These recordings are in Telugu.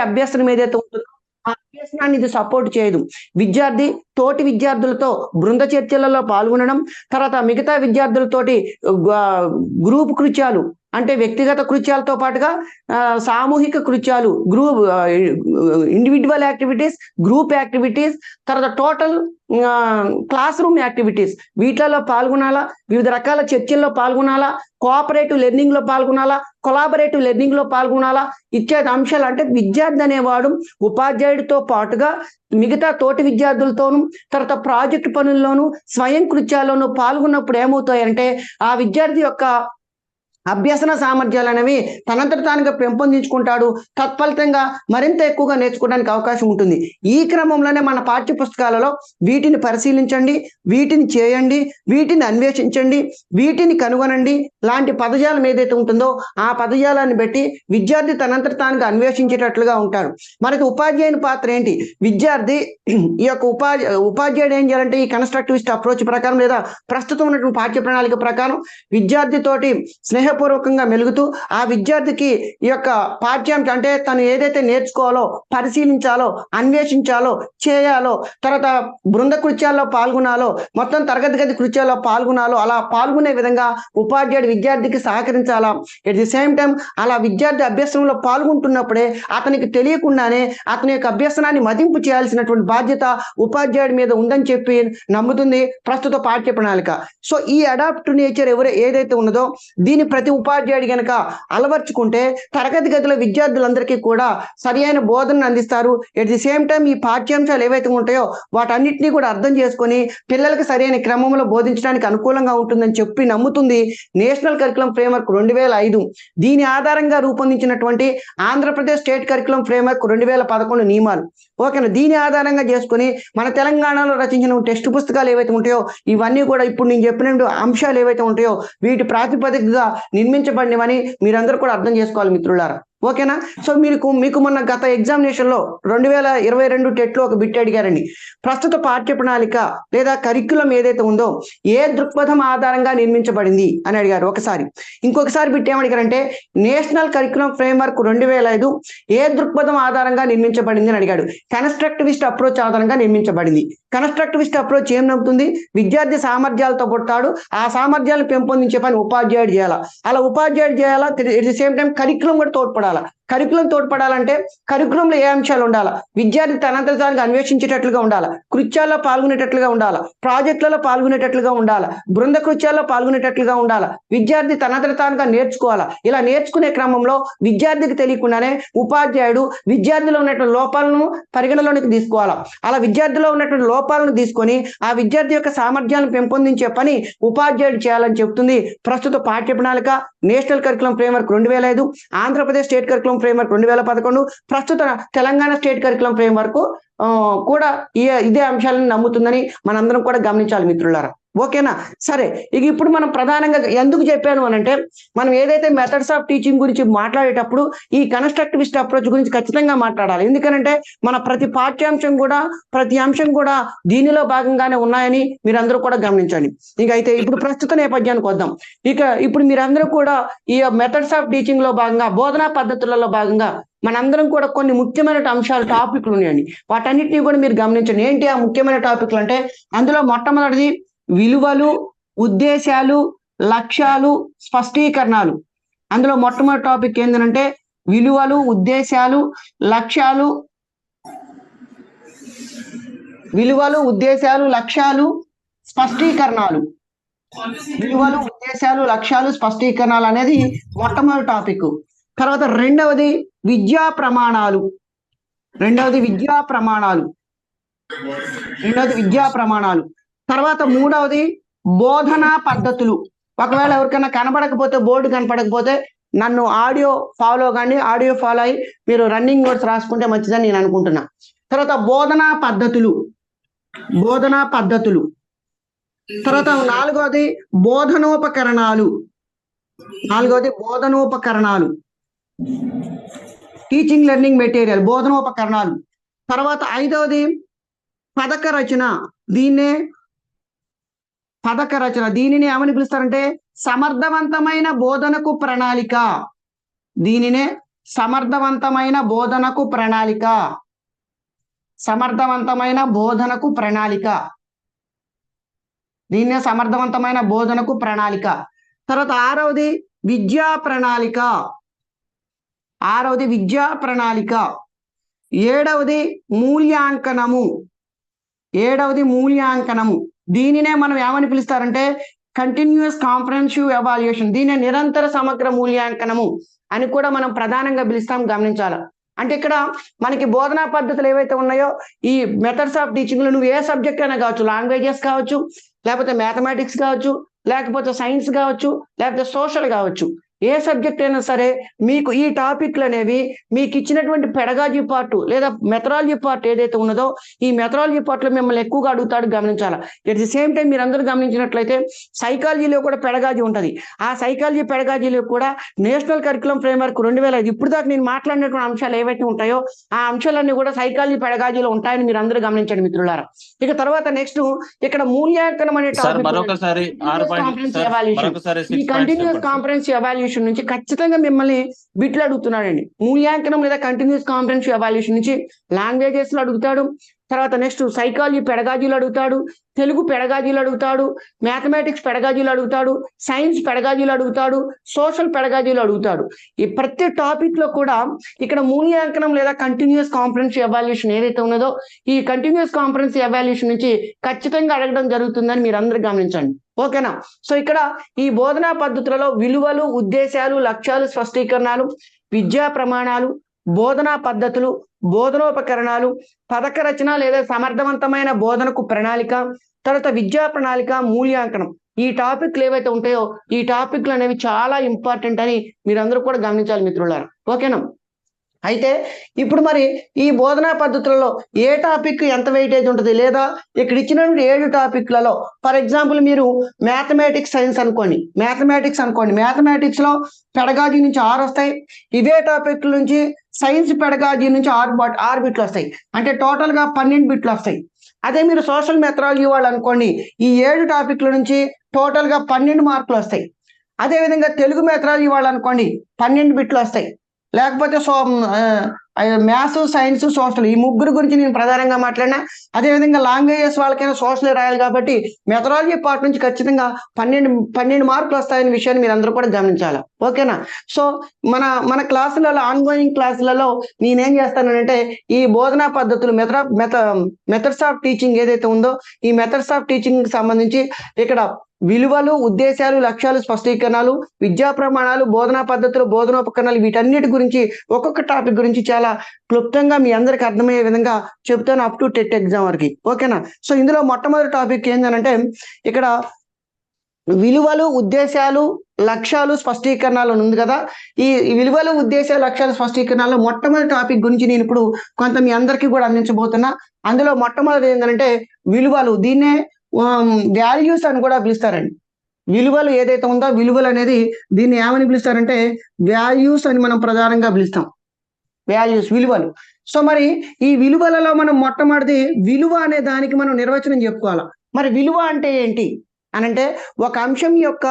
అభ్యసనం ఏదైతే ఉంటుందో ఆ అభ్యసనాన్ని ఇది సపోర్ట్ చేయదు. విద్యార్థి తోటి విద్యార్థులతో బృంద చర్చలలో పాల్గొనడం, తర్వాత మిగతా విద్యార్థులతోటి గ్రూప్ కృత్యాలు అంటే వ్యక్తిగత కృత్యాలతో పాటుగా సామూహిక కృత్యాలు, ఇండివిజువల్ యాక్టివిటీస్, గ్రూప్ యాక్టివిటీస్, తర్వాత టోటల్ క్లాస్ రూమ్ యాక్టివిటీస్ వీటిలలో పాల్గొనాలా, వివిధ రకాల చర్చల్లో పాల్గొనాలా, కోఆపరేటివ్ లెర్నింగ్ లో పాల్గొనాలా, కొలాబరేటివ్ లెర్నింగ్ లో పాల్గొనాలా ఇత్యాది అంశాలు. అంటే విద్యార్థి అనేవాడు ఉపాధ్యాయుడితో పాటుగా మిగతా తోటి విద్యార్థులతోనూ తర్వాత ప్రాజెక్ట్ పనుల్లోనూ స్వయం కృత్యాల్లోనూ పాల్గొన్నప్పుడు ఏమవుతాయంటే ఆ విద్యార్థి యొక్క అభ్యసన సామర్థ్యాలు అనేవి తనంతట తానుగా పెంపొందించుకుంటాడు. తత్ఫలితంగా మరింత ఎక్కువగా నేర్చుకోవడానికి అవకాశం ఉంటుంది. ఈ క్రమంలోనే మన పాఠ్య పుస్తకాలలో వీటిని పరిశీలించండి, వీటిని చేయండి, వీటిని అన్వేషించండి, వీటిని కనుగొనండి లాంటి పదజాలం ఏదైతే ఉంటుందో ఆ పదజాలాన్ని బట్టి విద్యార్థి తనంతట తానుగా అన్వేషించేటట్లుగా ఉంటాడు. మనకి ఉపాధ్యాయుని పాత్ర ఏంటి? విద్యార్థి ఈ యొక్క ఉపాధ్యాయుడు ఏం చేయాలంటే ఈ కన్స్ట్రక్టివిస్ట్ అప్రోచ్ ప్రకారం లేదా ప్రస్తుతం ఉన్నటువంటి పాఠ్య ప్రణాళిక ప్రకారం విద్యార్థితోటి స్నేహపూర్వకంగా మెలుగుతూ ఆ విద్యార్థికి ఈ యొక్క పాఠ్యాంశం అంటే తను ఏదైతే నేర్చుకోవాలో, పరిశీలించాలో, అన్వేషించాలో, చేయాలో, తర్వాత బృంద కృత్యాల్లో పాల్గొనాలో, మొత్తం తరగతి గది కృత్యాల్లో పాల్గొనాలో అలా పాల్గొనే విధంగా ఉపాధ్యాయుడు విద్యార్థికి సహకరించాలా. ఎట్ ది సేమ్ టైం అలా విద్యార్థి అభ్యసనంలో పాల్గొంటున్నప్పుడే అతనికి తెలియకుండానే అతని యొక్క అభ్యసనాన్ని మదింపు చేయాల్సినటువంటి బాధ్యత ఉపాధ్యాయుడి మీద ఉందని చెప్పి నమ్ముతుంది ప్రస్తుత పాఠ్య ప్రణాళిక. సో ఈ అడాప్ట్ నేచర్ ఏదైతే ఉన్నదో దీని ప్రతి ఉపాధ్యాయుడు గనక అలవర్చుకుంటే తరగతి గదిలో విద్యార్థులందరికీ కూడా సరి అయిన బోధనను అందిస్తారు. ఎట్ ది సేమ్ టైం ఈ పాఠ్యాంశాలు ఏవైతే ఉంటాయో వాటన్నిటినీ కూడా అర్థం చేసుకొని పిల్లలకు సరైన క్రమంలో బోధించడానికి అనుకూలంగా ఉంటుందని చెప్పి నమ్ముతుంది నేషనల్ కరికులం ఫ్రేమ్వర్క్ 2005. దీని ఆధారంగా రూపొందించినటువంటి ఆంధ్రప్రదేశ్ స్టేట్ కరికులం ఫ్రేమ్వర్క్ 2011 నియమాలు. ఓకేనా? దీని ఆధారంగా చేసుకుని మన తెలంగాణలో రచించిన టెక్స్ట్ పుస్తకాలు ఏవైతే ఉంటాయో ఇవన్నీ కూడా ఇప్పుడు నేను చెప్పిన అంశాలు ఏవైతే ఉంటాయో వీటి ప్రాతిపదికగా నిర్మించబడినవని మీరందరూ కూడా అర్థం చేసుకోవాలి మిత్రులారా. ఓకేనా? సో మీకు మొన్న గత ఎగ్జామినేషన్ లో 2022 టెట్లో ఒక బిట్ అడిగారండి. ప్రస్తుత పాఠ్య ప్రణాళిక లేదా కరిక్యులం ఏదైతే ఉందో ఏ దృక్పథం ఆధారంగా నిర్మించబడింది అని అడిగారు ఒకసారి. ఇంకొకసారి బిట్ ఏమడిగారంటే నేషనల్ కరిక్యులం ఫ్రేమ్వర్క్ 2005 ఏ దృక్పథం ఆధారంగా నిర్మించబడింది అని అడిగాడు. కన్స్ట్రక్టివిస్ట్ అప్రోచ్ ఆధారంగా నిర్మించబడింది. కన్స్ట్రక్టివిస్ట్ అప్రోచ్ ఏం నమ్ముతుంది? విద్యార్థి సామర్థ్యాలతో పుడతాడు, ఆ సామర్థ్యాలను పెంపొందించే పని ఉపాధ్యాయుడు చేయాలా. అలా ఉపాధ్యాయుడు చేయాలా, at the same time curriculum కూడా తోడ్పడాలి. కరికులం తోడ్పడాలంటే కరికులంలో ఏ అంశాలు ఉండాలా? విద్యార్థి తనంతట తానుగా అన్వేషించేటట్లుగా ఉండాలా, కృత్యాల్లో పాల్గొనేటట్లుగా ఉండాలా, ప్రాజెక్టులలో పాల్గొనేటట్లుగా ఉండాలా, బృంద కృత్యాల్లో పాల్గొనేటట్లుగా ఉండాలా, విద్యార్థి తనంతట తానుగా నేర్చుకోవాలా. ఇలా నేర్చుకునే క్రమంలో విద్యార్థికి తెలియకుండానే ఉపాధ్యాయుడు విద్యార్థిలో ఉన్నటువంటి లోపాలను పరిగణలోనికి తీసుకోవాలా. అలా విద్యార్థిలో ఉన్నటువంటి లోపాలను తీసుకొని ఆ విద్యార్థి యొక్క సామర్థ్యాలను పెంపొందించే పని ఉపాధ్యాయుడు చేయాలని చెప్తుంది ప్రస్తుత పాఠ్య ప్రణాళిక national curriculum framework 2005, Andhra Pradesh state curriculum framework 2011, ప్రస్తుత తెలంగాణ స్టేట్ కరికులం ఫ్రేమ్వర్క్ కూడా ఇదే అంశాలను నమ్ముతుందని మనందరం కూడా గమనించాలి మిత్రులారా. ఓకేనా? సరే, ఇక ఇప్పుడు మనం ప్రధానంగా ఎందుకు చెప్పాను అని అంటే మనం ఏదైతే మెథడ్స్ ఆఫ్ టీచింగ్ గురించి మాట్లాడేటప్పుడు ఈ కన్స్ట్రక్టివిస్ట్ అప్రోచ్ గురించి ఖచ్చితంగా మాట్లాడాలి. ఎందుకంటే మన ప్రతి పాఠ్యాంశం కూడా ప్రతి అంశం కూడా దీనిలో భాగంగానే ఉన్నాయని మీరందరూ కూడా గమనించండి. ఇక అయితే ఇప్పుడు ప్రస్తుత నేపథ్యానికి వద్దాం. ఇప్పుడు మీరందరూ కూడా ఈ మెథడ్స్ ఆఫ్ టీచింగ్ లో భాగంగా బోధనా పద్ధతులలో భాగంగా మనందరం కూడా కొన్ని ముఖ్యమైన అంశాలు టాపిక్లు ఉన్నాయండి. వాటన్నిటిని కూడా మీరు గమనించండి. ఏంటి ఆ ముఖ్యమైన టాపిక్లు అంటే అందులో మొట్టమొదటిది విలువలు, ఉద్దేశాలు, లక్ష్యాలు, స్పష్టీకరణాలు. అందులో మొట్టమొదటి టాపిక్ ఏంటంటే విలువలు, ఉద్దేశాలు, లక్ష్యాలు, విలువలు, ఉద్దేశాలు, లక్ష్యాలు, స్పష్టీకరణాలు. విలువలు, ఉద్దేశాలు, లక్ష్యాలు, స్పష్టీకరణాలు అనేది మొట్టమొదటి టాపిక్. తర్వాత రెండవది విద్యా ప్రమాణాలు. రెండవది విద్యా ప్రమాణాలు. తర్వాత మూడవది బోధనా పద్ధతులు. ఒకవేళ ఎవరికైనా కనపడకపోతే, బోర్డు కనపడకపోతే నన్ను ఆడియో ఫాలో అయ్యి మీరు రన్నింగ్ నోట్స్ రాసుకుంటే మంచిదని నేను అనుకుంటున్నా. తర్వాత బోధనా పద్ధతులు. తర్వాత నాలుగవది బోధనోపకరణాలు. టీచింగ్ లెర్నింగ్ మెటీరియల్, బోధనోపకరణాలు. తర్వాత ఐదవది పథక రచన. దీనిని ఏమని పిలుస్తారంటే సమర్థవంతమైన బోధనకు ప్రణాళిక. దీనినే సమర్థవంతమైన బోధనకు ప్రణాళిక. సమర్థవంతమైన బోధనకు ప్రణాళిక, దీన్నే సమర్థవంతమైన బోధనకు ప్రణాళిక. తర్వాత ఆరవది విద్యా ప్రణాళిక. ఆరవది విద్యా ప్రణాళిక. ఏడవది మూల్యాంకనము. ఏడవది మూల్యాంకనము. దీనినే మనం ఏమని పిలుస్తారంటే కంటిన్యూస్ కాంప్రహెన్సివ్ ఎవాల్యుయేషన్. దీనినే నిరంతర సమగ్ర మూల్యాంకనము అని కూడా మనం ప్రధానంగా పిలుస్తాం, గమనించాలి. అంటే ఇక్కడ మనకి బోధనా పద్ధతులు ఏవైతే ఉన్నాయో ఈ మెథడ్స్ ఆఫ్ టీచింగ్ లో నువ్వు ఏ సబ్జెక్ట్ అయినా కావచ్చు, లాంగ్వేజెస్ కావచ్చు, లేకపోతే మ్యాథమెటిక్స్ కావచ్చు, లేకపోతే సైన్స్ కావచ్చు, లేకపోతే సోషల్ కావచ్చు, ఏ సబ్జెక్ట్ అయినా సరే మీకు ఈ టాపిక్లు అనేవి మీకు ఇచ్చినటువంటి పెడగాజీ పార్ట్ లేదా మెథడాలజీ పార్ట్ ఏదైతే ఉన్నదో ఈ మెథడాలజీ పార్ట్లో మిమ్మల్ని ఎక్కువగా అడుగుతాడు, గమనించాలి. ఎట్ ది సేమ్ టైం మీరు అందరూ గమనించినట్లయితే సైకాలజీలో కూడా పెడగాజీ ఉంటుంది. ఆ సైకాలజీ పెడగాజీలో కూడా నేషనల్ కరికులం ఫ్రేమ్వర్క్ 2005 ఇప్పుడు దాకా నేను మాట్లాడినటువంటి అంశాలు ఏవైతే ఉంటాయో ఆ అంశాలన్నీ కూడా సైకాలజీ పెడగాజీలో ఉంటాయని మీరు అందరూ గమనించండి మిత్రులారా. ఇక తర్వాత నెక్స్ట్ ఇక్కడ మూల్యాంకనం అనే టాపిక్, ఈ కంటిన్యూస్ కాంప్రహెన్సివ్ ఎవాల్యుయేషన్ నుంచి ఖచ్చితంగా మిమ్మల్ని బిట్లు అడుగుతున్నాడండి. మూల్యాంకనం లేదా కంటిన్యూస్ కాంప్రహెన్సివ్ ఎవాల్యుయేషన్ నుంచి లాంగ్వేజెస్ లో అడుగుతాడు, తర్వాత నెక్స్ట్ సైకాలజీ పెడగాజీలు అడుగుతాడు, తెలుగు పెడగాజీలు అడుగుతాడు, మ్యాథమెటిక్స్ పెడగాజీలు అడుగుతాడు, సైన్స్ పెడగాజీలు అడుగుతాడు, సోషల్ పెడగాజీలు అడుగుతాడు. ఈ ప్రతి టాపిక్ లో కూడా ఇక్కడ మూల్యాంకనం లేదా కంటిన్యూస్ కాంప్రహెన్సివ్ ఎవాల్యుయేషన్ ఏదైతే ఉన్నదో ఈ కంటిన్యూస్ కాంప్రహెన్సివ్ ఎవాల్యుయేషన్ నుంచి ఖచ్చితంగా అడగడం జరుగుతుందని మీరు అందరూ గమనించండి. ఓకేనా? సో ఇక్కడ ఈ బోధనా పద్ధతులలో విలువలు, ఉద్దేశాలు, లక్ష్యాలు, స్పష్టీకరణలు, విద్యా ప్రమాణాలు, బోధనా పద్ధతులు, బోధనోపకరణాలు, పథక రచన లేదా సమర్థవంతమైన బోధనకు ప్రణాళిక, తర్వాత విద్యా ప్రణాళిక, మూల్యాంకనం, ఈ టాపిక్లు ఏవైతే ఉంటాయో ఈ టాపిక్లు అనేవి చాలా ఇంపార్టెంట్ అని మీరందరూ కూడా గమనించాలి మిత్రులారా. ఓకేనా? అయితే ఇప్పుడు మరి ఈ బోధనా పద్ధతులలో ఏ టాపిక్ ఎంత వెయిటేజ్ ఉంటుంది, లేదా ఇక్కడ ఇచ్చినటువంటి 7 టాపిక్లలో ఫర్ ఎగ్జాంపుల్ మీరు మ్యాథమెటిక్స్ సైన్స్ అనుకోండి, మ్యాథమెటిక్స్ లో పెడగాజీ నుంచి 6 వస్తాయి. ఇవే టాపిక్ నుంచి సైన్స్ పెడగాజీ నుంచి 6 బిట్లు వస్తాయి. అంటే టోటల్ గా 12 బిట్లు వస్తాయి. అదే మీరు సోషల్ మెథడాలజీ వాళ్ళు అనుకోండి, ఈ 7 టాపిక్ల నుంచి టోటల్ గా 12 మార్కులు వస్తాయి. అదేవిధంగా తెలుగు మెథడాలజీ వాళ్ళు అనుకోండి 12 బిట్లు వస్తాయి. లేకపోతే మ్యాథ్స్, సైన్స్, సోషల్ ఈ ముగ్గురు గురించి నేను ప్రధానంగా మాట్లాడినా. అదేవిధంగా లాంగ్వేజెస్ వాళ్ళకైనా సోషల్ రాయాలి కాబట్టి మెథడాలజీ పార్ట్ నుంచి ఖచ్చితంగా 12 మార్కులు వస్తాయనే విషయాన్ని మీరు అందరూ కూడా గమనించాలి. ఓకేనా? సో మన క్లాసులలో ఆన్గోయింగ్ క్లాసులలో నేనేం చేస్తానంటే ఈ బోధనా పద్ధతులు మెథడ్స్ ఆఫ్ టీచింగ్ ఏదైతే ఉందో ఈ మెథడ్స్ ఆఫ్ టీచింగ్ సంబంధించి ఇక్కడ విలువలు, ఉద్దేశాలు, లక్ష్యాలు, స్పష్టీకరణలు, విద్యా ప్రమాణాలు, బోధనా పద్ధతులు, బోధనోపకరణాలు, వీటన్నిటి గురించి ఒక్కొక్క టాపిక్ గురించి చాలా క్లుప్తంగా మీ అందరికి అర్థమయ్యే విధంగా చెప్తాను అప్ టు టెట్ ఎగ్జామ్ వరకు. ఓకేనా? సో ఇందులో మొట్టమొదటి టాపిక్ ఏంటంటే ఇక్కడ విలువలు, ఉద్దేశాలు, లక్ష్యాలు, స్పష్టీకరణలు ఉంది కదా. ఈ విలువలు, ఉద్దేశాలు, లక్ష్యాలు, స్పష్టీకరణలో మొట్టమొదటి టాపిక్ గురించి నేను ఇప్పుడు కొంత మీ అందరికీ కూడా అందించబోతున్నా. అందులో మొట్టమొదటి ఏంటంటే విలువలు. దీన్నే వాల్యూస్ అని కూడా పిలుస్తారండి. విలువలు ఏదైతే ఉందో విలువలు అనేది దీన్ని ఏమని పిలుస్తారంటే వాల్యూస్ అని మనం ప్రధానంగా పిలుస్తాం. వాల్యూస్, విలువలు. సో మరి ఈ విలువలలో మనం మొట్టమొదటి విలువ అనే దానికి మనం నిర్వచనం చెప్పుకోవాలి. మరి విలువ అంటే ఏంటి అనంటే ఒక అంశం యొక్క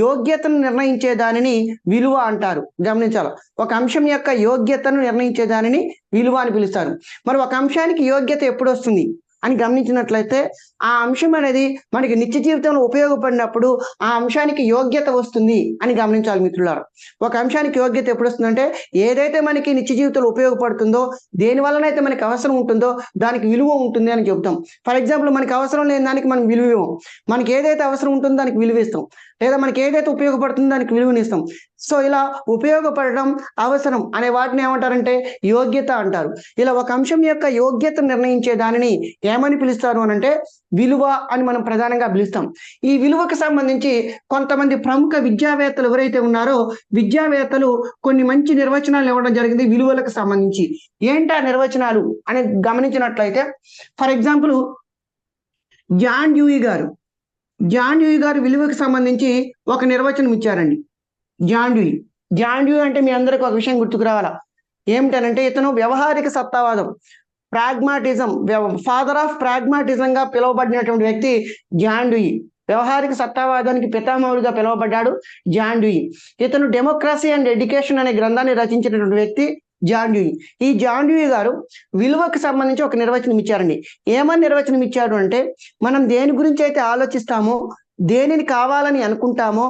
యోగ్యతను నిర్ణయించే దానిని విలువ అంటారు. గమనించాలి. ఒక అంశం యొక్క యోగ్యతను నిర్ణయించే దానిని విలువ అని పిలుస్తారు. మరి ఒక అంశానికి యోగ్యత ఎప్పుడు వస్తుంది అని గమనించినట్లయితే ఆ అంశం అనేది మనకి నిత్య జీవితంలో ఉపయోగపడినప్పుడు ఆ అంశానికి యోగ్యత వస్తుంది అని గమనించాలి మిత్రులారా. ఒక అంశానికి యోగ్యత ఎప్పుడు వస్తుందంటే ఏదైతే మనకి నిత్య జీవితంలో ఉపయోగపడుతుందో, దేని వలనైతే మనకి అవసరం ఉంటుందో దానికి విలువ ఉంటుంది అని చెప్తాం. ఫర్ ఎగ్జాంపుల్ మనకి అవసరం లేని దానికి మనం విలువ ఇవ్వం. మనకి ఏదైతే అవసరం ఉంటుందో దానికి విలువ ఇస్తాం, లేదా మనకి ఏదైతే ఉపయోగపడుతుందో దానికి విలువనిస్తాం. సో ఇలా ఉపయోగపడడం, అవసరం అనే వాటిని ఏమంటారంటే యోగ్యత అంటారు. ఇలా ఒక అంశం యొక్క యోగ్యత నిర్ణయించే దానిని ఏమని పిలుస్తారు అని అంటే విలువ అని మనం ప్రధానంగా పిలుస్తాం. ఈ విలువకు సంబంధించి కొంతమంది ప్రముఖ విద్యావేత్తలు ఎవరైతే ఉన్నారో విద్యావేత్తలు కొన్ని మంచి నిర్వచనాలు ఇవ్వడం జరిగింది విలువలకు సంబంధించి. ఏంటా నిర్వచనాలు అని గమనించినట్లయితే ఫర్ ఎగ్జాంపుల్ జాన్ డ్యూయి గారు విలువకు సంబంధించి ఒక నిర్వచనం ఇచ్చారండి. జాన్ డ్యూయి అంటే మీ అందరికి ఒక విషయం గుర్తుకు రావాలా. ఏమిటనంటే ఇతను వ్యవహారిక సత్తావాదం, ప్రాగ్మాటిజం, ఫాదర్ ఆఫ్ ప్రాగ్మాటిజం గా పిలువబడినటువంటి వ్యక్తి జాన్ డ్యూయి. వ్యవహారిక సత్తావాదానికి పితామహుడిగా పిలువబడ్డాడు జాన్ డ్యూయి. ఇతను డెమోక్రసీ అండ్ ఎడ్యుకేషన్ అనే గ్రంథాన్ని రచించినటువంటి వ్యక్తి జాన్ డ్యూయి. ఈ జాన్ డ్యూయి గారు విలువకు సంబంధించి ఒక నిర్వచనం ఇచ్చారండి. ఏమని నిర్వచనం ఇచ్చాడు అంటే, మనం దేని గురించి అయితే ఆలోచిస్తామో, దేనిని కావాలని అనుకుంటామో,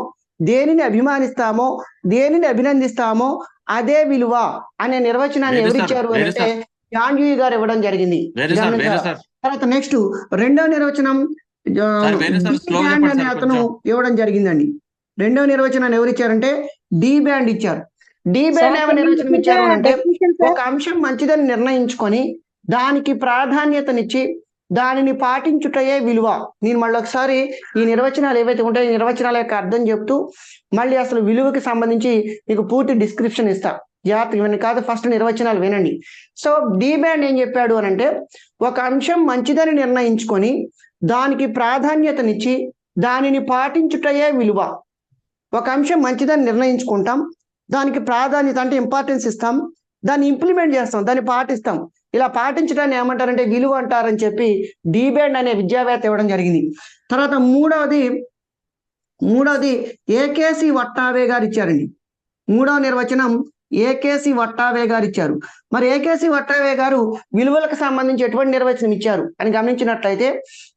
దేనిని అభిమానిస్తామో, దేనిని అభినందిస్తామో అదే విలువ అనే నిర్వచనాన్ని ఎవరిచ్చారు అని అంటే జాన్ డ్యూయి గారు ఇవ్వడం జరిగింది. తర్వాత నెక్స్ట్ రెండవ నిర్వచనం అనే అతను ఇవ్వడం జరిగిందండి. రెండవ నిర్వచనాన్ని ఎవరిచ్చారంటే డి బ్యాండ్ ఇచ్చారు. డి బ్యాండ్ ఏమని నిర్వచనం ఇచ్చారు అంటే, ఒక అంశం మంచిదని నిర్ణయించుకొని దానికి ప్రాధాన్యతనిచ్చి దానిని పాటించుటయే విలువ. నేను మళ్ళీ ఒకసారి ఈ నిర్వచనాలు ఏవైతే ఉంటాయో ఈ నిర్వచనాల యొక్క అర్థం చెప్తూ మళ్ళీ అసలు విలువకి సంబంధించి మీకు పూర్తి డిస్క్రిప్షన్ ఇస్తా. జాగ్రత్త ఇవన్నీ కాదు, ఫస్ట్ నిర్వచనాలు వినండి. సో డి బ్యాండ్ ఏం చెప్పాడు అని అంటే, ఒక అంశం మంచిదని నిర్ణయించుకొని దానికి ప్రాధాన్యతనిచ్చి దానిని పాటించుటయే విలువ. ఒక అంశం మంచిదని నిర్ణయించుకుంటాం, దానికి ప్రాధాన్యత అంటే ఇంపార్టెన్స్ ఇస్తాం, దాన్ని ఇంప్లిమెంట్ చేస్తాం, దాన్ని పాటిస్తాం. ఇలా పాటించడాన్ని ఏమంటారంటే విలువ అంటారని చెప్పి డి బ్యాండ్ అనే విద్యావేత్త ఇవ్వడం జరిగింది. తర్వాత మూడవది ఏకేసి వట్టావే గారు ఇచ్చారండి. మూడవ నిర్వచనం ఏకేసి వట్టావే గారు ఇచ్చారు. మరి ఏకేసి వట్టావే గారు విలువలకు సంబంధించి ఎటువంటి నిర్వచనం ఇచ్చారు అని గమనించినట్లయితే,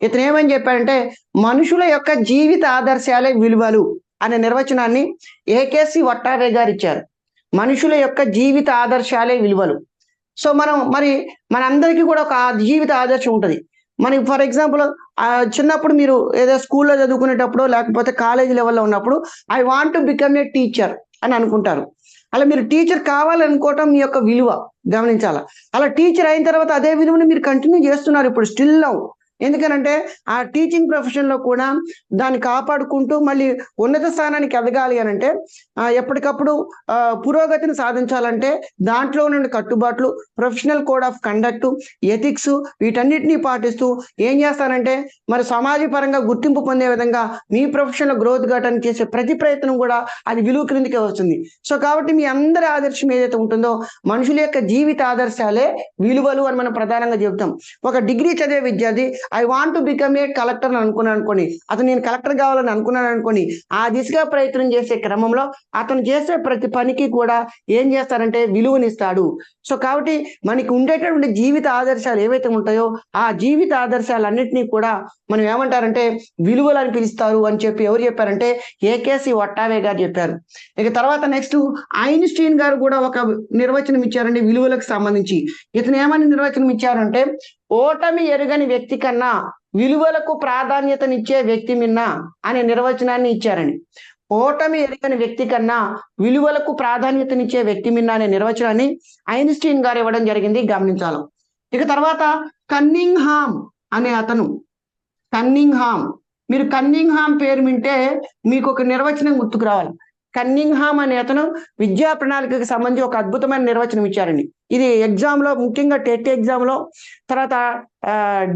ఇతను ఏమని చెప్పాడంటే, మనుషుల యొక్క జీవిత ఆదర్శాలే విలువలు అనే నిర్వచనాన్ని ఏకేసి వట్టావే గారు ఇచ్చారు. మనుషుల యొక్క జీవిత ఆదర్శాలే విలువలు. సో మనందరికీ కూడా ఒక జీవిత ఆదర్శం ఉంటుంది. మనకి ఫర్ ఎగ్జాంపుల్ చిన్నప్పుడు మీరు ఏదో స్కూల్లో చదువుకునేటప్పుడు లేకపోతే కాలేజీ లెవెల్లో ఉన్నప్పుడు I want to become a teacher అని అనుకుంటారు. అలా మీరు టీచర్ కావాలనుకోవటం మీ యొక్క విలువ గమనించాలా. అలా టీచర్ అయిన తర్వాత అదే విలువను మీరు కంటిన్యూ చేస్తున్నారు ఇప్పుడు స్టిల్ నౌ. ఎందుకనంటే ఆ టీచింగ్ ప్రొఫెషన్ లో కూడా దాన్ని కాపాడుకుంటూ మళ్ళీ ఉన్నత స్థానానికి ఎదగాలి అని అంటే ఎప్పటికప్పుడు పురోగతిని సాధించాలంటే దాంట్లో ఉన్న కట్టుబాట్లు, professional code of conduct, ethics వీటన్నిటినీ పాటిస్తూ ఏం చేస్తారంటే మరి సమాజ పరంగా గుర్తింపు పొందే విధంగా మీ ప్రొఫెషనల్ గ్రోత్ కావడానికి చేసే ప్రతి ప్రయత్నం కూడా అది విలువ క్రిందికే వస్తుంది. సో కాబట్టి మీ అందరి ఆదర్శం ఏదైతే ఉంటుందో మనుషుల యొక్క జీవిత ఆదర్శాలే విలువలు అని మనం ప్రధానంగా చెబుతాం. ఒక డిగ్రీ చదివే విద్యార్థి I want to become a collector అని అనుకోండి, అతను నేను కలెక్టర్ కావాలని అనుకున్నాను అనుకోని ఆ దిశగా ప్రయత్నం చేసే క్రమంలో అతను చేసే ప్రతి పనికి కూడా ఏం చేస్తారంటే విలువనిస్తాడు. సో కాబట్టి మనకి ఉండేటటువంటి జీవిత ఆదర్శాలు ఏవైతే ఉంటాయో ఆ జీవిత ఆదర్శాలన్నింటినీ కూడా మనం ఏమంటారంటే విలువలు అని పిలుస్తారు అని చెప్పి ఎవరు చెప్పారంటే ఏకేసి వట్టావే గారు చెప్పారు. ఇక తర్వాత నెక్స్ట్ ఐన్స్టీన్ గారు కూడా ఒక నిర్వచనం ఇచ్చారండి విలువలకు సంబంధించి. ఇతను ఏమని నిర్వచనం ఇచ్చారంటే, ఓటమి ఎరుగని వ్యక్తి కన్నా విలువలకు ప్రాధాన్యతనిచ్చే వ్యక్తి మిన్న అనే నిర్వచనాన్ని ఇచ్చారండి. ఓటమి ఎరుగని వ్యక్తి కన్నా విలువలకు ప్రాధాన్యతనిచ్చే వ్యక్తి మిన్న అనే నిర్వచనాన్ని ఐన్స్టీన్ గారు ఇవ్వడం జరిగింది, గమనించాలి. ఇక తర్వాత కన్నింగ్హామ్ అనే అతను, మీరు కన్నింగ్హామ్ పేరు వింటే మీకు ఒక నిర్వచనం గుర్తుకు రావాలి. కన్నింగ్హామ్ అనే అతను విద్యా ప్రణాళికకు సంబంధించి ఒక అద్భుతమైన నిర్వచనం ఇచ్చారండి. ఇది ఎగ్జామ్ లో ముఖ్యంగా టెట్ ఎగ్జామ్ లో తర్వాత